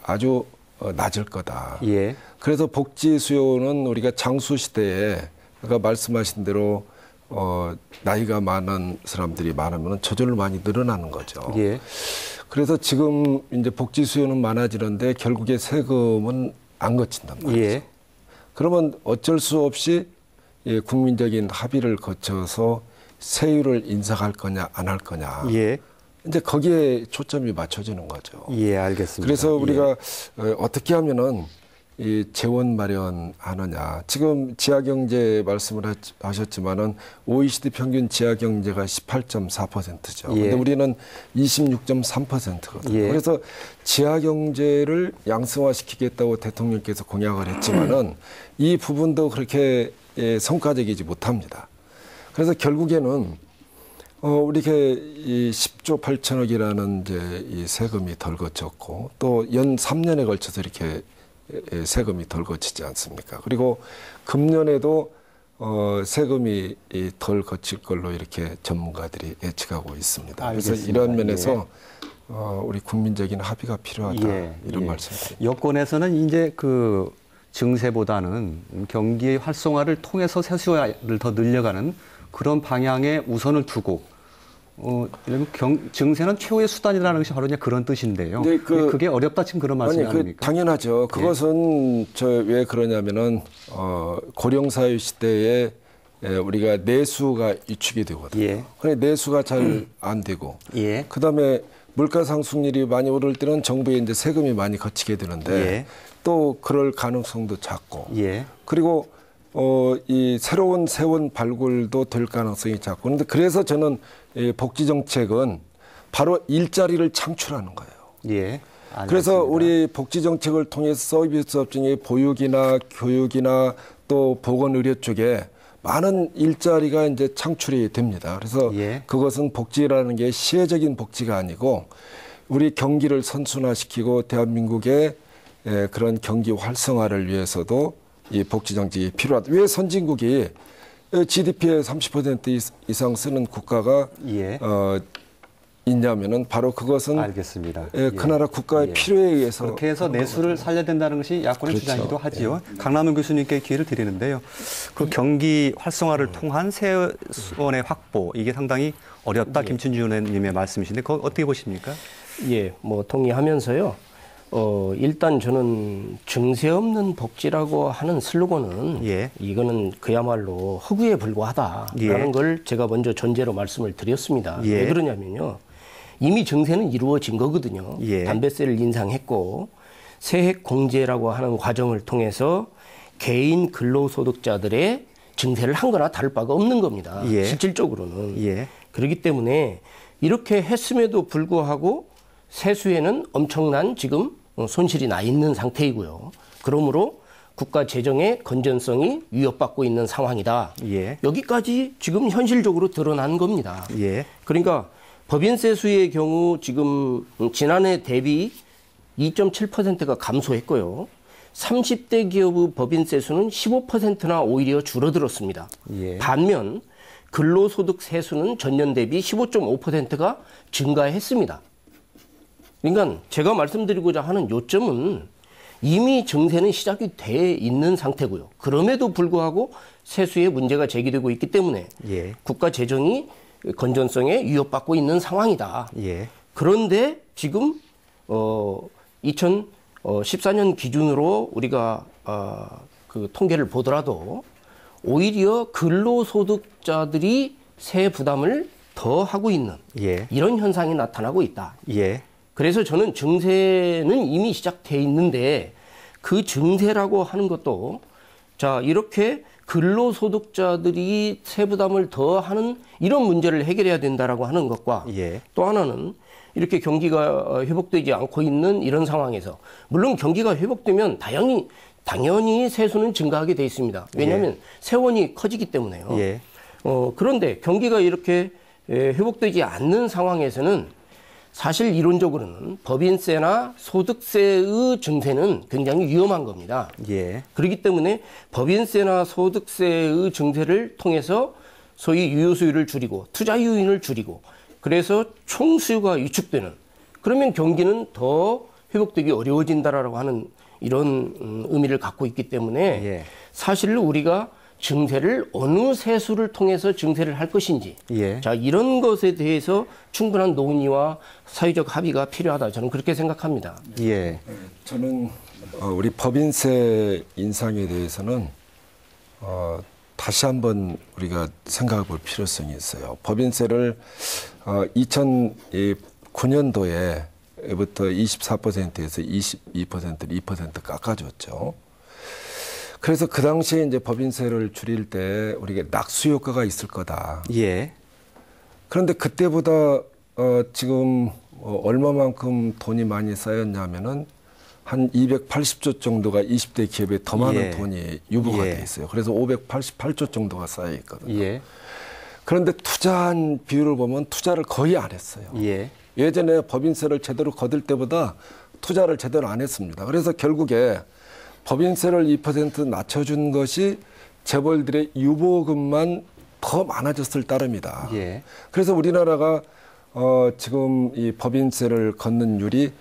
D: 아주 낮을 거다.
A: 예.
D: 그래서 복지 수요는 우리가 장수 시대에 아까 말씀하신 대로 나이가 많은 사람들이 많으면 저절로 많이 늘어나는 거죠.
A: 예.
D: 그래서 지금 이제 복지 수요는 많아지는데 결국에 세금은 안 거친단 말이죠.
A: 예.
D: 그러면 어쩔 수 없이 국민적인 합의를 거쳐서 세율을 인상할 거냐 안 할 거냐.
A: 예. 이제
D: 거기에 초점이 맞춰지는 거죠.
A: 예, 알겠습니다.
D: 그래서 우리가 어떻게 하면은 이 재원 마련하느냐. 지금 지하경제 말씀을 하셨지만은 OECD 평균 지하경제가 18.4%죠.
A: 예.
D: 근데 우리는 26.3%거든요.
A: 예.
D: 그래서 지하경제를 양성화시키겠다고 대통령께서 공약을 했지만은 이 부분도 그렇게 성과적이지 못합니다. 그래서 결국에는 이렇게 이 10조 8천억이라는 이제 이 세금이 덜 거쳤고 또 연 3년에 걸쳐서 이렇게 세금이 덜 거치지 않습니까? 그리고 금년에도 세금이 덜 거칠 걸로 이렇게 전문가들이 예측하고 있습니다.
A: 알겠습니다.
D: 그래서 이런 면에서 우리 국민적인 합의가 필요하다 이런 말씀입니다.
A: 여권에서는 이제 그 증세보다는 경기의 활성화를 통해서 세수화를 더 늘려가는 그런 방향에 우선을 두고 증세는 최후의 수단이라는 것이 바로 그런 뜻인데요. 그게 어렵다 지금 그런 말씀이 아닙니까?
D: 당연하죠. 그것은 왜 그러냐면은 고령사회 시대에 우리가 내수가 위축이 되거든요. 그런데 내수가 잘 안 되고, 그다음에 물가 상승률이 많이 오를 때는 정부에 이제 세금이 많이 거치게 되는데 또 그럴 가능성도 작고, 그리고 이 새로운 세원 발굴도 될 가능성이 작고, 그런데 그래서 저는 이 복지 정책은 바로 일자리를 창출하는 거예요. 그래서 우리 복지 정책을 통해서 서비스업 중에 보육이나 교육이나 또 보건의료 쪽에 많은 일자리가 이제 창출이 됩니다. 그래서 그것은 복지라는 게 시혜적인 복지가 아니고 우리 경기를 선순화시키고 대한민국의 그런 경기 활성화를 위해서도 이 복지 정책이 필요하다. 왜 선진국이 GDP의 30% 이상 쓰는 국가가 있냐면은 바로 그것은
A: 알겠습니다.
D: 그 나라 국가의 필요에 의해서
A: 그렇게 해서 내수를 살려야 된다는 것이 야권의 주장이기도 하지요. 강남은 교수님께 기회를 드리는데요. 그 경기 활성화를 통한 세원의 확보 이게 상당히 어렵다. 김춘준 의원님의 말씀이신데 그거 어떻게 보십니까?
G: 뭐 동의하면서요. 일단 저는 증세 없는 복지라고 하는 슬로건은 이거는 그야말로 허구에 불과하다라는 걸 제가 먼저 전제로 말씀을 드렸습니다. 왜 그러냐면요. 이미 증세는 이루어진 거거든요. 담배세를 인상했고 세액 공제라고 하는 과정을 통해서 개인 근로소득자들의 증세를 한 거나 다를 바가 없는 겁니다. 실질적으로는. 그렇기 때문에 이렇게 했음에도 불구하고 세수에는 엄청난 지금 손실이 나 있는 상태이고요. 그러므로 국가 재정의 건전성이 위협받고 있는 상황이다. 여기까지 지금 현실적으로 드러난 겁니다. 그러니까 법인세 수의 경우 지금 지난해 대비 2.7%가 감소했고요. 30대 기업의 법인세 수는 15%나 오히려 줄어들었습니다. 반면 근로소득 세수는 전년 대비 15.5%가 증가했습니다. 그러니까 제가 말씀드리고자 하는 요점은 이미 증세는 시작이 돼 있는 상태고요. 그럼에도 불구하고 세수에 문제가 제기되고 있기 때문에 국가 재정이 건전성에 위협받고 있는 상황이다. 그런데 지금 2014년 기준으로 우리가 그 통계를 보더라도 오히려 근로소득자들이 세 부담을 더 하고 있는 이런 현상이 나타나고 있다. 그래서 저는 증세는 이미 시작돼 있는데 그 증세라고 하는 것도 자 이렇게 근로소득자들이 세부담을 더 하는 이런 문제를 해결해야 된다라고 하는 것과 또 하나는 이렇게 경기가 회복되지 않고 있는 이런 상황에서 물론 경기가 회복되면 당연히 세수는 증가하게 돼 있습니다. 왜냐하면 세원이 커지기 때문에요. 그런데 경기가 이렇게 회복되지 않는 상황에서는 사실 이론적으로는 법인세나 소득세의 증세는 굉장히 위험한 겁니다. 그렇기 때문에 법인세나 소득세의 증세를 통해서 소위 유효수요를 줄이고 투자 요인을 줄이고 그래서 총수요가 위축되는 그러면 경기는 더 회복되기 어려워진다라고 하는 이런 의미를 갖고 있기 때문에 사실 우리가 증세를 어느 세수를 통해서 증세를 할 것인지 자 이런 것에 대해서 충분한 논의와 사회적 합의가 필요하다 저는 그렇게 생각합니다.
D: 저는 우리 법인세 인상에 대해서는 다시 한번 우리가 생각해 볼 필요성이 있어요. 법인세를 2009년도에부터 24%에서 22%를 2% 깎아줬죠. 그래서 그 당시에 이제 법인세를 줄일 때 우리가 낙수 효과가 있을 거다. 그런데 그때보다 지금 얼마만큼 돈이 많이 쌓였냐면은 한 280조 정도가 20대 기업에 더 많은 돈이 유보가 돼 있어요. 그래서 588조 정도가 쌓여 있거든요. 그런데 투자한 비율을 보면 투자를 거의 안 했어요. 예전에 법인세를 제대로 거둘 때보다 투자를 제대로 안 했습니다. 그래서 결국에 법인세를 2% 낮춰준 것이 재벌들의 유보금만 더 많아졌을 따름이다. 그래서 우리나라가 지금 이 법인세를 걷는율이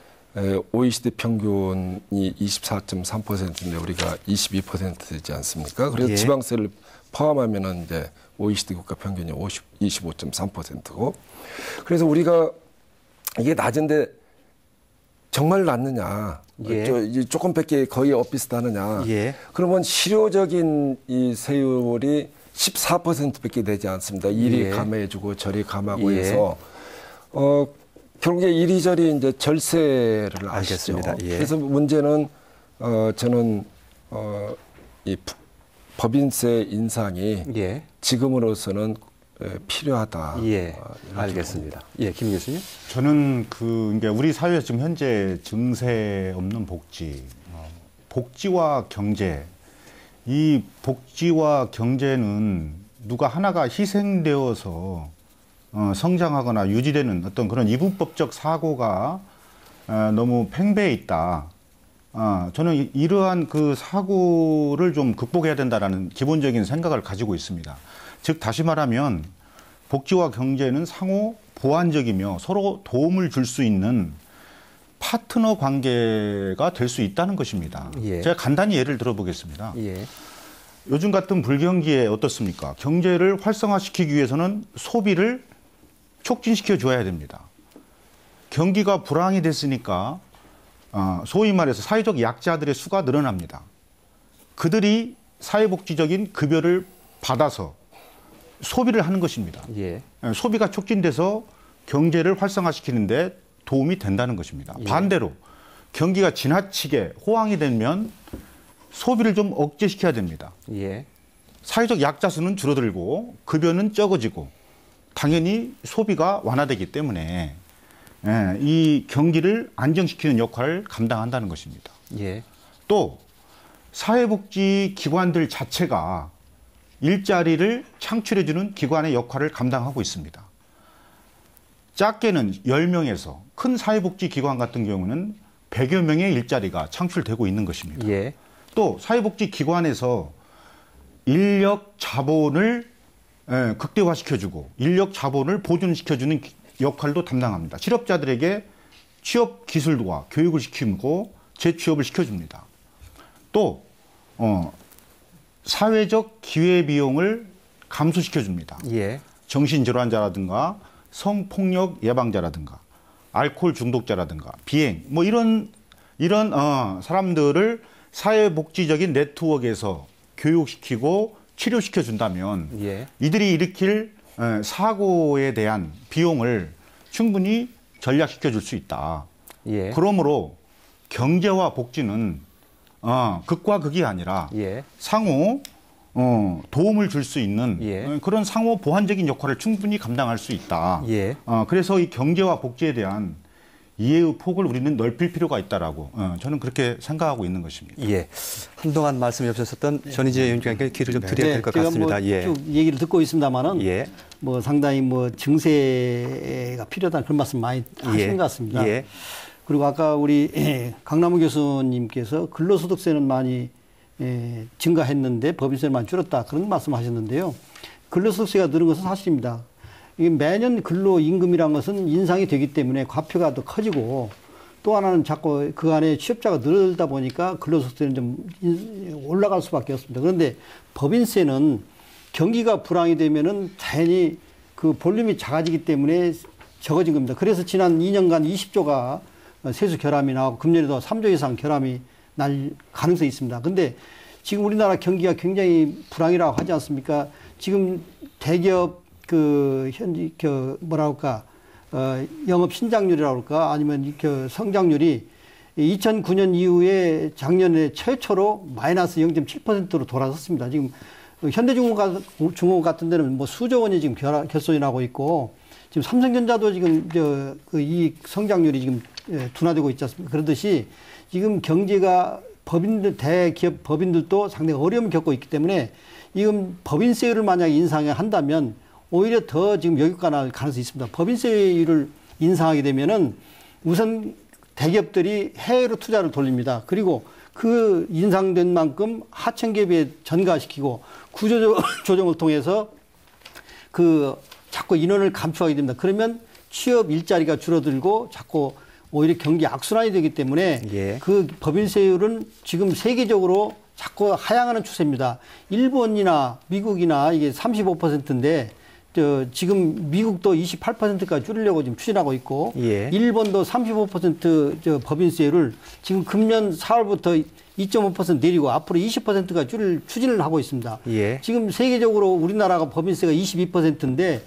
D: OECD 평균이 24.3%인데 우리가 22% 되지 않습니까? 그래서
A: 예.
D: 지방세를 포함하면은 이제 OECD 국가 평균이 25.3%고 그래서 우리가 이게 낮은데 정말 낮느냐?
A: 예.
D: 조금밖에 거의 엇비슷하느냐?
A: 예.
D: 그러면 실효적인 이 세율이 14%밖에 되지 않습니다. 이리
A: 예.
D: 감해주고 저리 감하고
A: 예.
D: 해서 결국에 이리저리 이제 절세를 하시죠.
A: 알겠습니다. 예.
D: 그래서 문제는 저는 이 법인세 인상이
A: 예.
D: 지금으로서는 필요하다.
A: 예. 알겠습니다. 예, 김 교수님.
F: 저는 이게 우리 사회에서 지금 현재 증세 없는 복지, 복지와 경제, 이 복지와 경제는 누가 하나가 희생되어서 성장하거나 유지되는 어떤 그런 이분법적 사고가 너무 팽배해 있다. 저는 이러한 그 사고를 좀 극복해야 된다라는 기본적인 생각을 가지고 있습니다. 즉 다시 말하면 복지와 경제는 상호 보완적이며 서로 도움을 줄 수 있는 파트너 관계가 될 수 있다는 것입니다.
A: 예.
F: 제가 간단히 예를 들어보겠습니다.
A: 예.
F: 요즘 같은 불경기에 어떻습니까? 경제를 활성화시키기 위해서는 소비를 촉진시켜 줘야 됩니다. 경기가 불황이 됐으니까 소위 말해서 사회적 약자들의 수가 늘어납니다. 그들이 사회복지적인 급여를 받아서 소비를 하는 것입니다.
A: 예.
F: 소비가 촉진돼서 경제를 활성화시키는데 도움이 된다는 것입니다.
A: 예.
F: 반대로 경기가 지나치게 호황이 되면 소비를 좀 억제시켜야 됩니다.
A: 예.
F: 사회적 약자 수는 줄어들고 급여는 적어지고 당연히 소비가 완화되기 때문에 이 경기를 안정시키는 역할을 감당한다는 것입니다.
A: 예.
F: 또 사회복지 기관들 자체가 일자리를 창출해주는 기관의 역할을 감당하고 있습니다. 작게는 10명에서 큰 사회복지 기관 같은 경우는 100여 명의 일자리가 창출되고 있는 것입니다.
A: 예.
F: 또 사회복지 기관에서 인력 자본을 극대화시켜주고 인력 자본을 보존시켜주는 역할도 담당합니다. 실업자들에게 취업 기술과 교육을 시키고 재취업을 시켜줍니다. 또 사회적 기회비용을 감소시켜줍니다.
A: 예.
F: 정신질환자라든가 성폭력 예방자라든가 알코올 중독자라든가 비행 뭐 이런 사람들을 사회복지적인 네트워크에서 교육시키고 치료시켜준다면
A: 예.
F: 이들이 일으킬 사고에 대한 비용을 충분히 전략시켜줄 수 있다.
A: 예.
F: 그러므로 경제와 복지는 극과 극이 아니라
A: 예.
F: 상호 도움을 줄 수 있는
A: 예.
F: 그런 상호 보완적인 역할을 충분히 감당할 수 있다.
A: 예.
F: 그래서 이 경제와 복지에 대한 이해의 폭을 우리는 넓힐 필요가 있다라고 저는 그렇게 생각하고 있는 것입니다.
A: 예. 한동안 말씀이 없으셨던 전희재 위원장님께 기회를 좀 드려야 될 것 같습니다.
E: 제가
A: 예.
E: 쭉 얘기를 듣고 있습니다만은
A: 예.
E: 상당히 증세가 필요하다는 그런 말씀 많이 하시는 것 같습니다.
A: 예.
E: 그리고 아까 우리 강남우 교수님께서 근로소득세는 많이 증가했는데 법인세는 많이 줄었다 그런 말씀하셨는데요. 근로소득세가 늘은 것은 사실입니다. 이게 매년 근로임금이라는 것은 인상이 되기 때문에 과표가 더 커지고 또 하나는 자꾸 그 안에 취업자가 늘다 보니까 근로소득세는 좀 올라갈 수밖에 없습니다. 그런데 법인세는 경기가 불황이 되면은 자연히 그 볼륨이 작아지기 때문에 적어진 겁니다. 그래서 지난 2년간 20조가 세수 결함이 나오고 금년에도 3조 이상 결함이 날 가능성이 있습니다. 근데 지금 우리나라 경기가 굉장히 불황이라고 하지 않습니까? 지금 대기업 영업 신장률이라고 할까 아니면 성장률이 2009년 이후에 작년에 최초로 마이너스 0.7%로 돌아섰습니다. 지금 현대중공업 같은 데는 수조 원이 지금 결손이 나고 있고 지금 삼성전자도 지금 이익 성장률이 지금 둔화되고 있지 않습니까? 그러듯이 지금 경제가 대기업 법인들도 상당히 어려움을 겪고 있기 때문에 지금 법인세율을 만약에 인상한다면 오히려 더 지금 여기가 날 가능성이 있습니다. 법인세율을 인상하게 되면은 우선 대기업들이 해외로 투자를 돌립니다. 그리고 그 인상된 만큼 하청기업에 전가시키고 구조조정을 통해서 자꾸 인원을 감축하게 됩니다. 그러면 취업 일자리가 줄어들고 자꾸 오히려 경기 악순환이 되기 때문에
A: 예.
E: 그 법인세율은 지금 세계적으로 자꾸 하향하는 추세입니다. 일본이나 미국이나 이게 35%인데 지금 미국도 28%까지 줄이려고 지금 추진하고 있고
A: 예.
E: 일본도 35% 법인세율을 지금 금년 4월부터 2.5% 내리고 앞으로 20%가 줄일 추진을 하고 있습니다.
A: 예.
E: 지금 세계적으로 우리나라가 법인세가 22%인데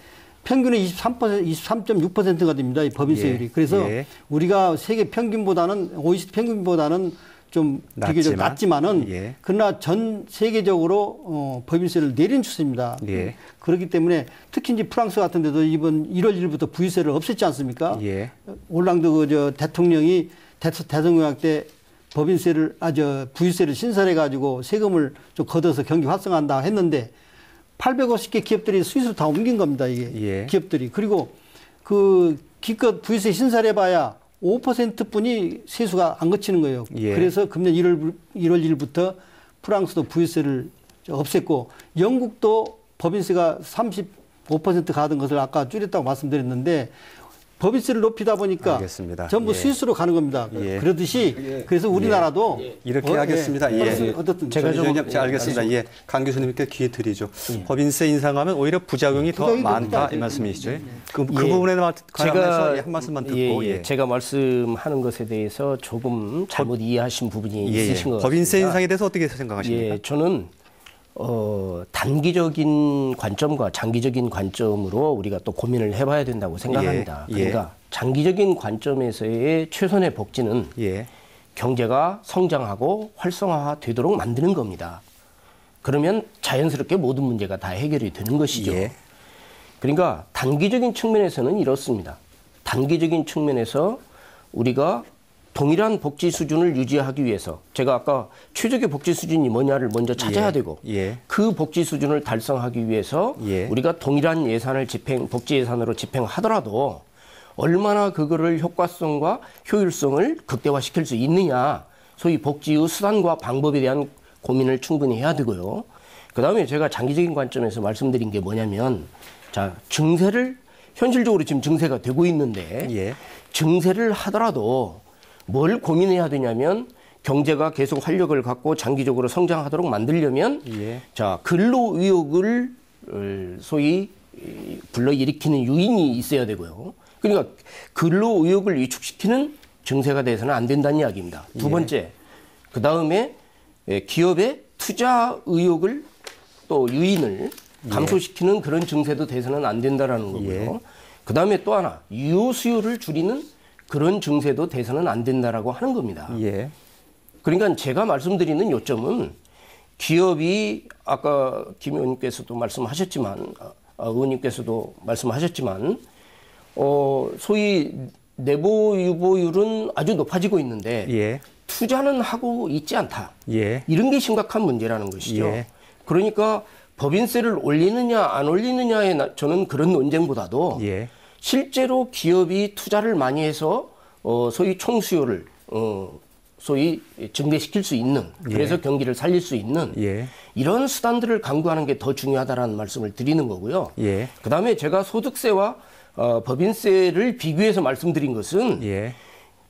E: 평균은 23.6%가 됩니다. 이 법인세율이.
A: 예.
E: 그래서
A: 예.
E: 우리가 세계 평균보다는 OECD 평균보다는 좀 비교적 낮지만은
A: 예.
E: 그러나 전 세계적으로 법인세를 내린 추세입니다.
A: 예.
E: 그렇기 때문에 특히 이제 프랑스 같은 데도 이번 1월 1일부터 부유세를 없앴지 않습니까?
A: 예.
E: 올랑드 대통령이 대통령 때 법인세를 부유세를 신설해 가지고 세금을 좀 걷어서 경기 활성화한다 했는데 850개 기업들이 스위스로 다 옮긴 겁니다. 이게
A: 예.
E: 기업들이. 그리고 그 기껏 부유세 신설해봐야 5%뿐이 세수가 안 거치는 거예요.
A: 예.
E: 그래서 금년 1월 1일부터 프랑스도 부유세를 없앴고 영국도 법인세가 35% 가던 것을 아까 줄였다고 말씀드렸는데 법인세를 높이다 보니까
A: 알겠습니다.
E: 전부
A: 예.
E: 스위스로 가는 겁니다.
A: 예.
E: 그러듯이 그래서 우리나라도
A: 이렇게 하겠습니다. 예.
E: 어떻든
G: 제가 좀
A: 알겠습니다. 예, 강 교수님께 기회 드리죠. 법인세 인상하면 오히려 부작용이 더
E: 부작용이
A: 많다
E: 높다.
A: 이 말씀이시죠.
G: 예.
A: 그 부분에 관해서 한 말씀만 듣고
G: 예. 제가 말씀하는 것에 대해서 조금 잘못 이해하신 부분이 있으신 것 같습니다.
A: 법인세 인상에 대해서 어떻게 생각하십니까?
G: 예, 저는 단기적인 관점과 장기적인 관점으로 우리가 또 고민을 해봐야 된다고 생각합니다.
A: 예.
G: 그러니까 장기적인 관점에서의 최선의 복지는
A: 예.
G: 경제가 성장하고 활성화되도록 만드는 겁니다. 그러면 자연스럽게 모든 문제가 다 해결이 되는 것이죠.
A: 예.
G: 그러니까 단기적인 측면에서는 이렇습니다. 단기적인 측면에서 우리가 동일한 복지 수준을 유지하기 위해서 제가 아까 최적의 복지 수준이 뭐냐를 먼저 찾아야 되고
A: 예.
G: 그 복지 수준을 달성하기 위해서
A: 예.
G: 우리가 동일한 예산을 복지 예산으로 집행하더라도 얼마나 그거를 효과성과 효율성을 극대화시킬 수 있느냐, 소위 복지의 수단과 방법에 대한 고민을 충분히 해야 되고요. 그다음에 제가 장기적인 관점에서 말씀드린 게 뭐냐면, 자, 증세를 현실적으로 지금 증세가 되고 있는데
A: 예.
G: 증세를 하더라도 뭘 고민해야 되냐면 경제가 계속 활력을 갖고 장기적으로 성장하도록 만들려면
A: 예.
G: 자, 근로 의욕을 소위 불러일으키는 요인이 있어야 되고요. 그러니까 근로 의욕을 위축시키는 증세가 돼서는 안 된다는 이야기입니다. 두 번째, 그 다음에 기업의 투자 의욕을 또 유인을 감소시키는 그런 증세도 돼서는 안 된다라는 거고요. 그 다음에 또 하나, 유효 수요를 줄이는 그런 증세도 돼서는 안 된다라고 하는 겁니다.
A: 예.
G: 그러니까 제가 말씀드리는 요점은 기업이 아까 김 의원님께서도 말씀하셨지만, 의원님께서도 말씀하셨지만, 소위 내보 유보율은 아주 높아지고 있는데
A: 예.
G: 투자는 하고 있지 않다.
A: 예.
G: 이런 게 심각한 문제라는 것이죠.
A: 예.
G: 그러니까 법인세를 올리느냐 안 올리느냐의 저는 그런 논쟁보다도
A: 예.
G: 실제로 기업이 투자를 많이 해서 소위 총수요를 소위 증대시킬 수 있는, 그래서 경기를 살릴 수 있는
A: 예.
G: 이런 수단들을 강구하는 게 더 중요하다라는 말씀을 드리는 거고요.
A: 예.
G: 그다음에 제가 소득세와 법인세를 비교해서 말씀드린 것은
A: 예.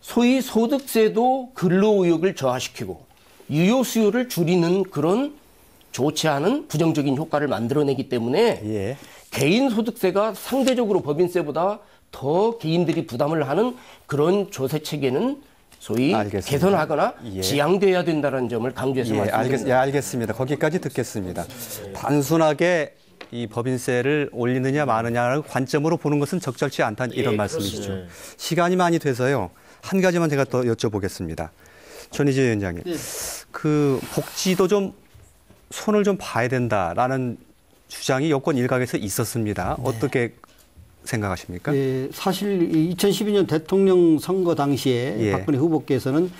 G: 소위 소득세도 근로의욕을 저하시키고 유효 수요를 줄이는 그런 좋지 않은 부정적인 효과를 만들어내기 때문에
A: 예.
G: 개인 소득세가 상대적으로 법인세보다 더 개인들이 부담을 하는 그런 조세 체계는 소위
A: 알겠습니다.
G: 개선하거나
A: 예.
G: 지양돼야 된다는 점을 강조해서 말씀드립니다.
A: 알겠습니다. 거기까지 듣겠습니다. 단순하게 이 법인세를 올리느냐 마느냐를 관점으로 보는 것은 적절치 않다 이런 말씀이시죠. 시간이 많이 돼서요. 한 가지만 제가 또 여쭤보겠습니다. 전희재 위원장님, 그 복지도 좀 손을 좀 봐야 된다라는 주장이 여권 일각에서 있었습니다. 어떻게 생각하십니까?
E: 예, 사실 2012년 대통령 선거 당시에
A: 예.
E: 박근혜 후보께서는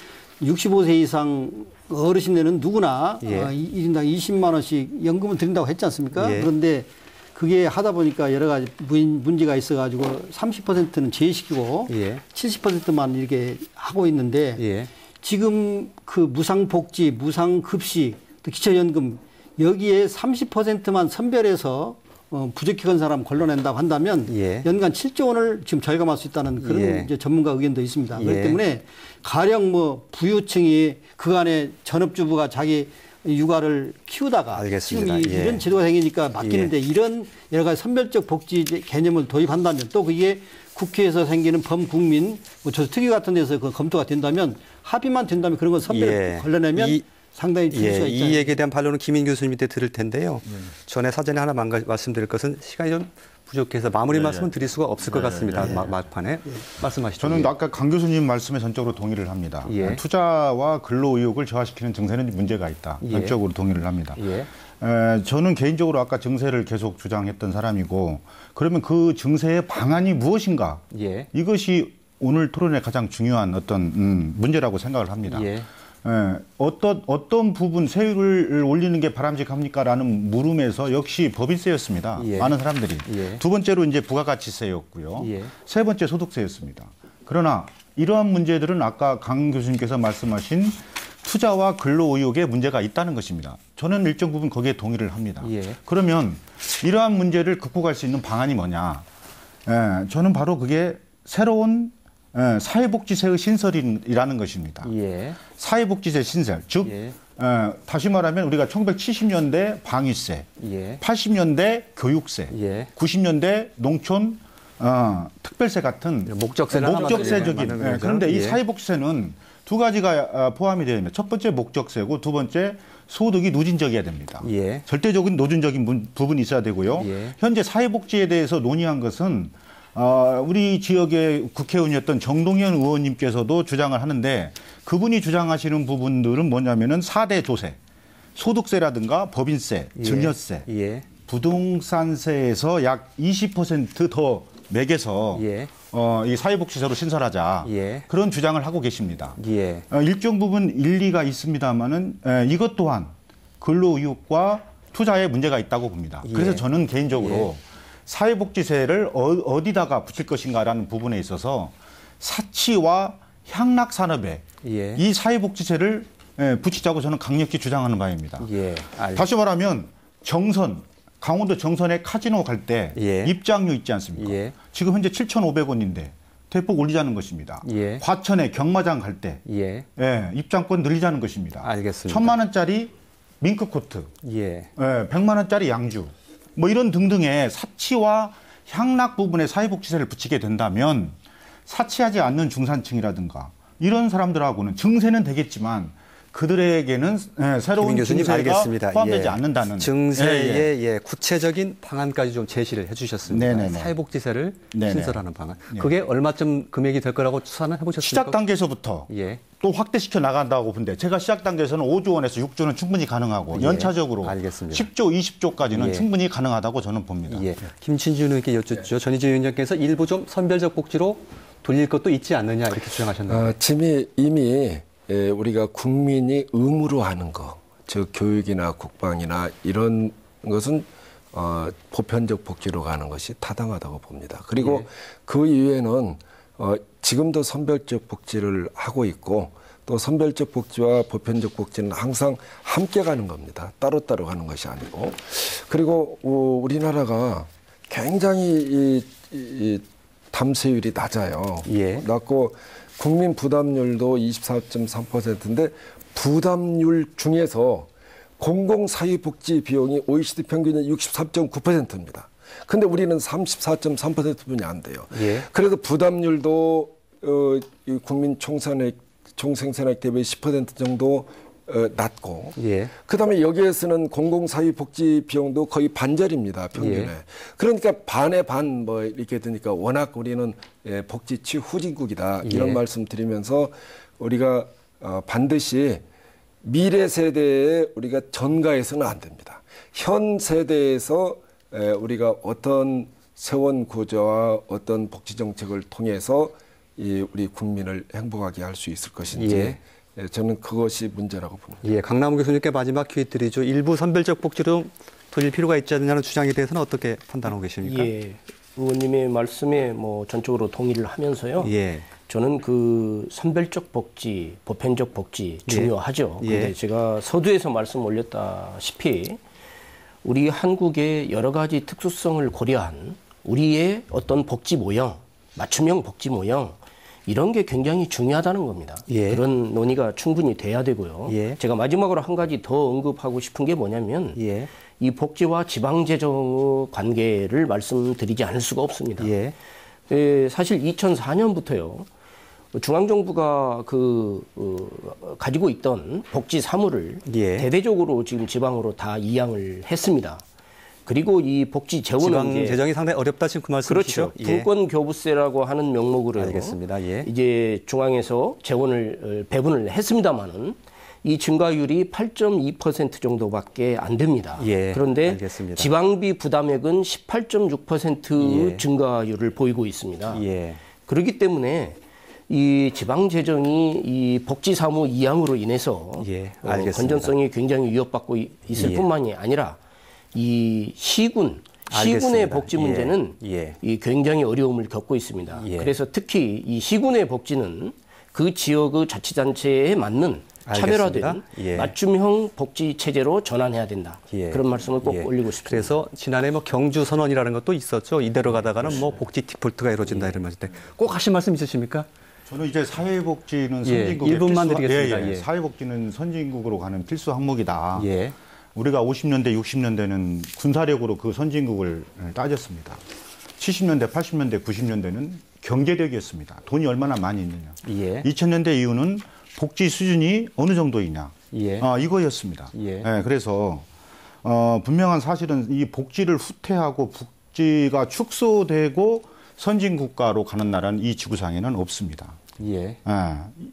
E: 65세 이상 어르신들은 누구나
A: 예.
E: 1인당 20만 원씩 연금을 드린다고 했지 않습니까?
A: 예.
E: 그런데 그게 하다 보니까 여러 가지 문제가 있어가지고 30%는 제외시키고
A: 예.
E: 70%만 이렇게 하고 있는데
A: 예.
E: 지금 그 무상복지, 무상급식, 또 기초연금 여기에 30%만 선별해서 부적격한 사람 걸러낸다고 한다면
A: 예.
E: 연간 7조 원을 지금 저희감할 수 있다는 그런
A: 예.
E: 이제 전문가 의견도 있습니다.
A: 예.
E: 그렇기 때문에 가령 뭐 부유층이 그간에 전업주부가 자기 육아를 키우다가
A: 알겠습니다.
E: 지금
A: 예.
E: 이런 제도가 생기니까 맡기는데 이런 여러 가지 선별적 복지 개념을 도입한다면 또 그게 국회에서 생기는 범국민 뭐 저특위 같은 데서 그 검토가 된다면 합의만 된다면 그런 건 선별
A: 예.
E: 걸러내면 상당히 줄 수가 있다.
A: 이 얘기에 대한 반론은 김인 교수님한테 들을 텐데요. 전에 사전에 하나 말씀드릴 것은 시간이 좀 부족해서 마무리 말씀은 드릴 수가 없을 것 같습니다. 막판에 말씀하시죠.
F: 저는 아까 강 교수님 말씀에 전적으로 동의를 합니다.
A: 예.
F: 투자와 근로 의욕을 저하시키는 증세는 문제가 있다.
A: 예.
F: 전적으로 동의를 합니다.
A: 예.
F: 저는 개인적으로 아까 증세를 계속 주장했던 사람이고 그러면 그 증세의 방안이 무엇인가?
A: 예.
F: 이것이 오늘 토론의 가장 중요한 어떤 문제라고 생각을 합니다.
A: 예.
F: 어떤 부분 세율을 올리는 게 바람직합니까라는 물음에서 역시 법인세였습니다.
A: 예.
F: 많은 사람들이.
A: 예.
F: 두 번째로 이제 부가가치세였고요.
A: 예.
F: 세 번째 소득세였습니다. 그러나 이러한 문제들은 아까 강 교수님께서 말씀하신 투자와 근로 의욕에 문제가 있다는 것입니다. 저는 일정 부분 거기에 동의를 합니다.
A: 예.
F: 그러면 이러한 문제를 극복할 수 있는 방안이 뭐냐? 저는 바로 그게 새로운 사회복지세의 신설이라는 것입니다.
A: 예.
F: 사회복지세 신설, 즉
A: 예.
F: 다시 말하면 우리가 1970년대 방위세,
A: 예.
F: 80년대 교육세,
A: 예.
F: 90년대 농촌 특별세 같은
A: 목적세를
F: 목적세적인
A: 하나만 말하는 거죠.
F: 그런데 이
A: 예.
F: 사회복지세는 두 가지가 포함이 되어 있습니다. 첫 번째 목적세고 두 번째 소득이 누진적이어야 됩니다.
A: 예.
F: 절대적인 노진적인 부분이 있어야 되고요.
A: 예.
F: 현재 사회복지에 대해서 논의한 것은 우리 지역의 국회의원이었던 정동현 의원님께서도 주장을 하는데 그분이 주장하시는 부분들은 뭐냐면은 4대 조세, 소득세라든가 법인세,
A: 예.
F: 증여세,
A: 예.
F: 부동산세에서 약 20% 더 매겨서
A: 예.
F: 이 사회복지세로 신설하자
A: 예.
F: 그런 주장을 하고 계십니다.
A: 예.
F: 일정 부분 일리가 있습니다만은 이것 또한 근로의욕과 투자에 문제가 있다고 봅니다.
A: 예.
F: 그래서 저는 개인적으로 사회복지세를 어디다가 붙일 것인가라는 부분에 있어서 사치와 향락산업에
A: 예.
F: 이 사회복지세를 붙이자고 저는 강력히 주장하는 바입니다.
A: 예.
F: 다시 말하면 정선, 강원도 정선에 카지노 갈 때
A: 예.
F: 입장료 있지 않습니까?
A: 예.
F: 지금 현재 7,500원인데 대폭 올리자는 것입니다.
A: 예.
F: 과천에 경마장 갈 때
A: 예.
F: 입장권 늘리자는 것입니다.
A: 알겠습니다.
F: 1,000만 원짜리 밍크코트,
A: 예.
F: 100만 원짜리 양주, 뭐 이런 등등의 사치와 향락 부분에 사회복지세를 붙이게 된다면 사치하지 않는 중산층이라든가 이런 사람들하고는 증세는 되겠지만 그들에게는 새로운
A: 교수님
F: 증세가
A: 알겠습니다.
F: 포함되지
A: 예.
F: 않는다는
A: 증세의 구체적인 방안까지 좀 제시를 해주셨습니다.
F: 네네네.
A: 사회복지세를
F: 네네.
A: 신설하는 방안.
F: 네.
A: 그게 얼마쯤 금액이 될 거라고 추산을 해보셨습니까?
F: 시작 단계에서부터
A: 예.
F: 또 확대시켜 나간다고 본데 제가 시작 단계에서는 5조 원에서 6조는 충분히 가능하고
A: 예.
F: 연차적으로
A: 알겠습니다.
F: 10조, 20조까지는
A: 예.
F: 충분히 가능하다고 저는 봅니다.
A: 예. 김친준 의원께 여쭙죠. 전희재 위원장께서 일부 좀 선별적 복지로 돌릴 것도 있지 않느냐 이렇게 주장하셨는데.
D: 이미 우리가 국민이 의무로 하는 거, 즉 교육이나 국방이나 이런 것은 보편적 복지로 가는 것이 타당하다고 봅니다. 그리고 그 이후에는 지금도 선별적 복지를 하고 있고 또 선별적 복지와 보편적 복지는 항상 함께 가는 겁니다. 따로따로 가는 것이 아니고. 그리고 우리나라가 굉장히 이 담세율이 낮아요.
A: 예.
D: 낮고 국민 부담률도 24.3%인데 부담률 중에서 공공사회복지 비용이 OECD 평균은 63.9%입니다. 근데 우리는 34.3%뿐이 안 돼요.
A: 예.
D: 그래도 부담률도 이 국민 총생산액 대비 10% 정도 낮고,
A: 예.
D: 그다음에 여기에서는 공공사회복지 비용도 거의 반절입니다, 평균에.
A: 예.
D: 그러니까 반에 반 뭐 이렇게 되니까 워낙 우리는 복지치 후진국이다 이런
A: 예.
D: 말씀 드리면서 우리가 반드시 미래 세대에 우리가 전가해서는 안 됩니다. 현 세대에서 우리가 어떤 세원 구조와 어떤 복지 정책을 통해서 우리 국민을 행복하게 할 수 있을 것인지.
A: 예.
D: 저는 그것이 문제라고 봅니다.
A: 예, 강남우 교수님께 마지막 기회 드리죠. 일부 선별적 복지로 돌릴 필요가 있지 않느냐는 주장에 대해서는 어떻게 판단하고 계십니까?
G: 예, 의원님의 말씀에 뭐 전적으로 동의를 하면서요.
A: 예.
G: 저는 그 선별적 복지, 보편적 복지 중요하죠.
A: 예.
G: 근데 제가 서두에서 말씀 올렸다시피 우리 한국의 여러 가지 특수성을 고려한 우리의 어떤 복지 모형, 맞춤형 복지 모형 이런 게 굉장히 중요하다는 겁니다.
A: 예.
G: 그런 논의가 충분히 돼야 되고요.
A: 예.
G: 제가 마지막으로 한 가지 더 언급하고 싶은 게 뭐냐면
A: 예.
G: 이 복지와 지방재정의 관계를 말씀드리지 않을 수가 없습니다.
A: 예.
G: 사실 2004년부터요. 중앙정부가 가지고 있던 복지 사무를
A: 예.
G: 대대적으로 지금 지방으로 다 이양을 했습니다. 그리고 이 복지 재원은
A: 지방
G: 이제
A: 재정이 상당히 어렵다 지금 그 말씀이시죠?
G: 그렇죠. 분권교부세라고 하는 명목으로
A: 알겠습니다. 예.
G: 이제 중앙에서 재원을 배분을 했습니다마는 이 증가율이 8.2% 정도밖에 안 됩니다.
A: 예,
G: 그런데
A: 알겠습니다.
G: 지방비 부담액은 18.6%
A: 예.
G: 증가율을 보이고 있습니다.
A: 예.
G: 그렇기 때문에 이 지방 재정이 이 복지 사무 이양으로 인해서
A: 예, 알겠습니다.
G: 건전성이 굉장히 위협받고 있을
A: 예.
G: 뿐만이 아니라 이 시군의
A: 알겠습니다.
G: 복지 문제는
A: 예.
G: 이 굉장히 어려움을 겪고 있습니다.
A: 예.
G: 그래서 특히 이 시군의 복지는 그 지역의 자치단체에 맞는 차별화된
A: 알겠습니다. 예.
G: 맞춤형 복지 체제로 전환해야 된다.
A: 예.
G: 그런 말씀을 꼭
A: 예.
G: 올리고 싶습니다.
A: 그래서 지난해 뭐 경주 선언이라는 것도 있었죠. 이대로 가다가는 뭐 복지 디폴트가 이루어진다 이런 말인데 꼭 하신 말씀 있으십니까?
F: 저는 이제 사회복지는
A: 예,
F: 선진국의
A: 1분만
F: 필수-
A: 드리겠습니다. 예.
F: 사회복지는 선진국으로 가는 필수 항목이다.
A: 예.
F: 우리가 50년대, 60년대는 군사력으로 그 선진국을 따졌습니다. 70년대, 80년대, 90년대는 경제력이었습니다. 돈이 얼마나 많이 있느냐.
A: 예.
F: 2000년대 이후는 복지 수준이 어느 정도이냐.
A: 예.
F: 이거였습니다.
A: 예.
F: 그래서 분명한 사실은 이 복지를 후퇴하고 복지가 축소되고 선진국가로 가는 나라는 이 지구상에는 없습니다.
A: 예.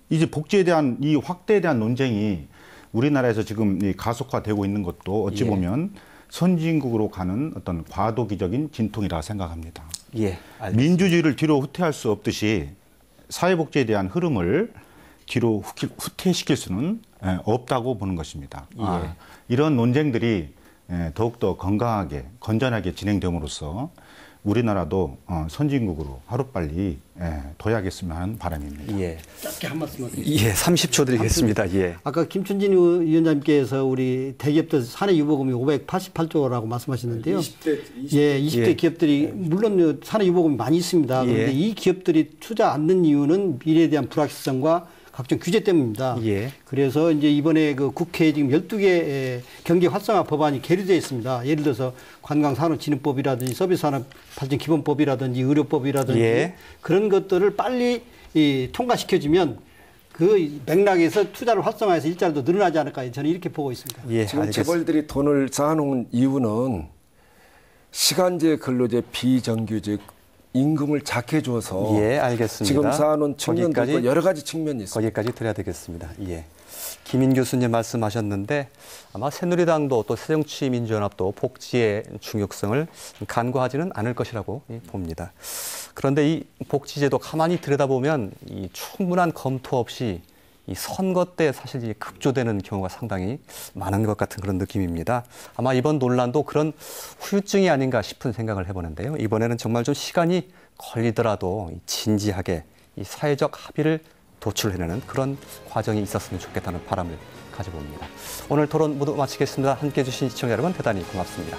F: 이제 복지에 대한 이 확대에 대한 논쟁이 우리나라에서 지금 가속화되고 있는 것도 어찌
A: 예.
F: 보면 선진국으로 가는 어떤 과도기적인 진통이라 생각합니다.
A: 예. 알겠습니다.
F: 민주주의를 뒤로 후퇴할 수 없듯이 사회복지에 대한 흐름을 뒤로 후퇴시킬 수는 없다고 보는 것입니다.
A: 예.
F: 이런 논쟁들이 더욱더 건강하게 건전하게 진행됨으로써 우리나라도 선진국으로 하루빨리 도약했으면 하는 바람입니다.
A: 예.
E: 짧게 한 말씀만 드리겠습니다.
A: 예. 30초 드리겠습니다. 예.
E: 아까 김춘진 위원장님께서 우리 대기업들 사내 유보금이 588조라고 말씀하셨는데요. 20대
A: 예.
E: 기업들이 물론 사내 유보금이 많이 있습니다. 그런데
A: 예.
E: 이 기업들이 투자 않는 이유는 미래에 대한 불확실성과 각종 규제 때문입니다.
A: 예.
E: 그래서 이제 이번에 그 국회에 지금 12개 경제 활성화 법안이 계류되어 있습니다. 예를 들어서 관광산업진흥법이라든지 서비스산업발전기본법이라든지 의료법이라든지
A: 예.
E: 그런 것들을 빨리 통과시켜주면 그 맥락에서 투자를 활성화해서 일자리도 늘어나지 않을까 저는 이렇게 보고 있습니다.
A: 예.
D: 지금
A: 알겠습니다.
D: 재벌들이 돈을 쌓아놓은 이유는 시간제 근로제 비정규직 임금을 작게 줘서
A: 예, 알겠습니다.
D: 지금 쌓아놓은 측면도
A: 거기까지-
D: 있고 여러 가지 측면이 있습니다.
A: 거기까지 드려야 되겠습니다. 예. 김인 교수님 말씀하셨는데 아마 새누리당도 또 새정치민주연합도 복지의 중요성을 간과하지는 않을 것이라고 봅니다. 그런데 이 복지제도 가만히 들여다보면 이 충분한 검토 없이 이 선거 때 사실 급조되는 경우가 상당히 많은 것 같은 그런 느낌입니다. 아마 이번 논란도 그런 후유증이 아닌가 싶은 생각을 해보는데요. 이번에는 정말 좀 시간이 걸리더라도 진지하게 이 사회적 합의를 도출해내는 그런 과정이 있었으면 좋겠다는 바람을 가져봅니다. 오늘 토론 모두 마치겠습니다. 함께해 주신 시청자 여러분 대단히 고맙습니다.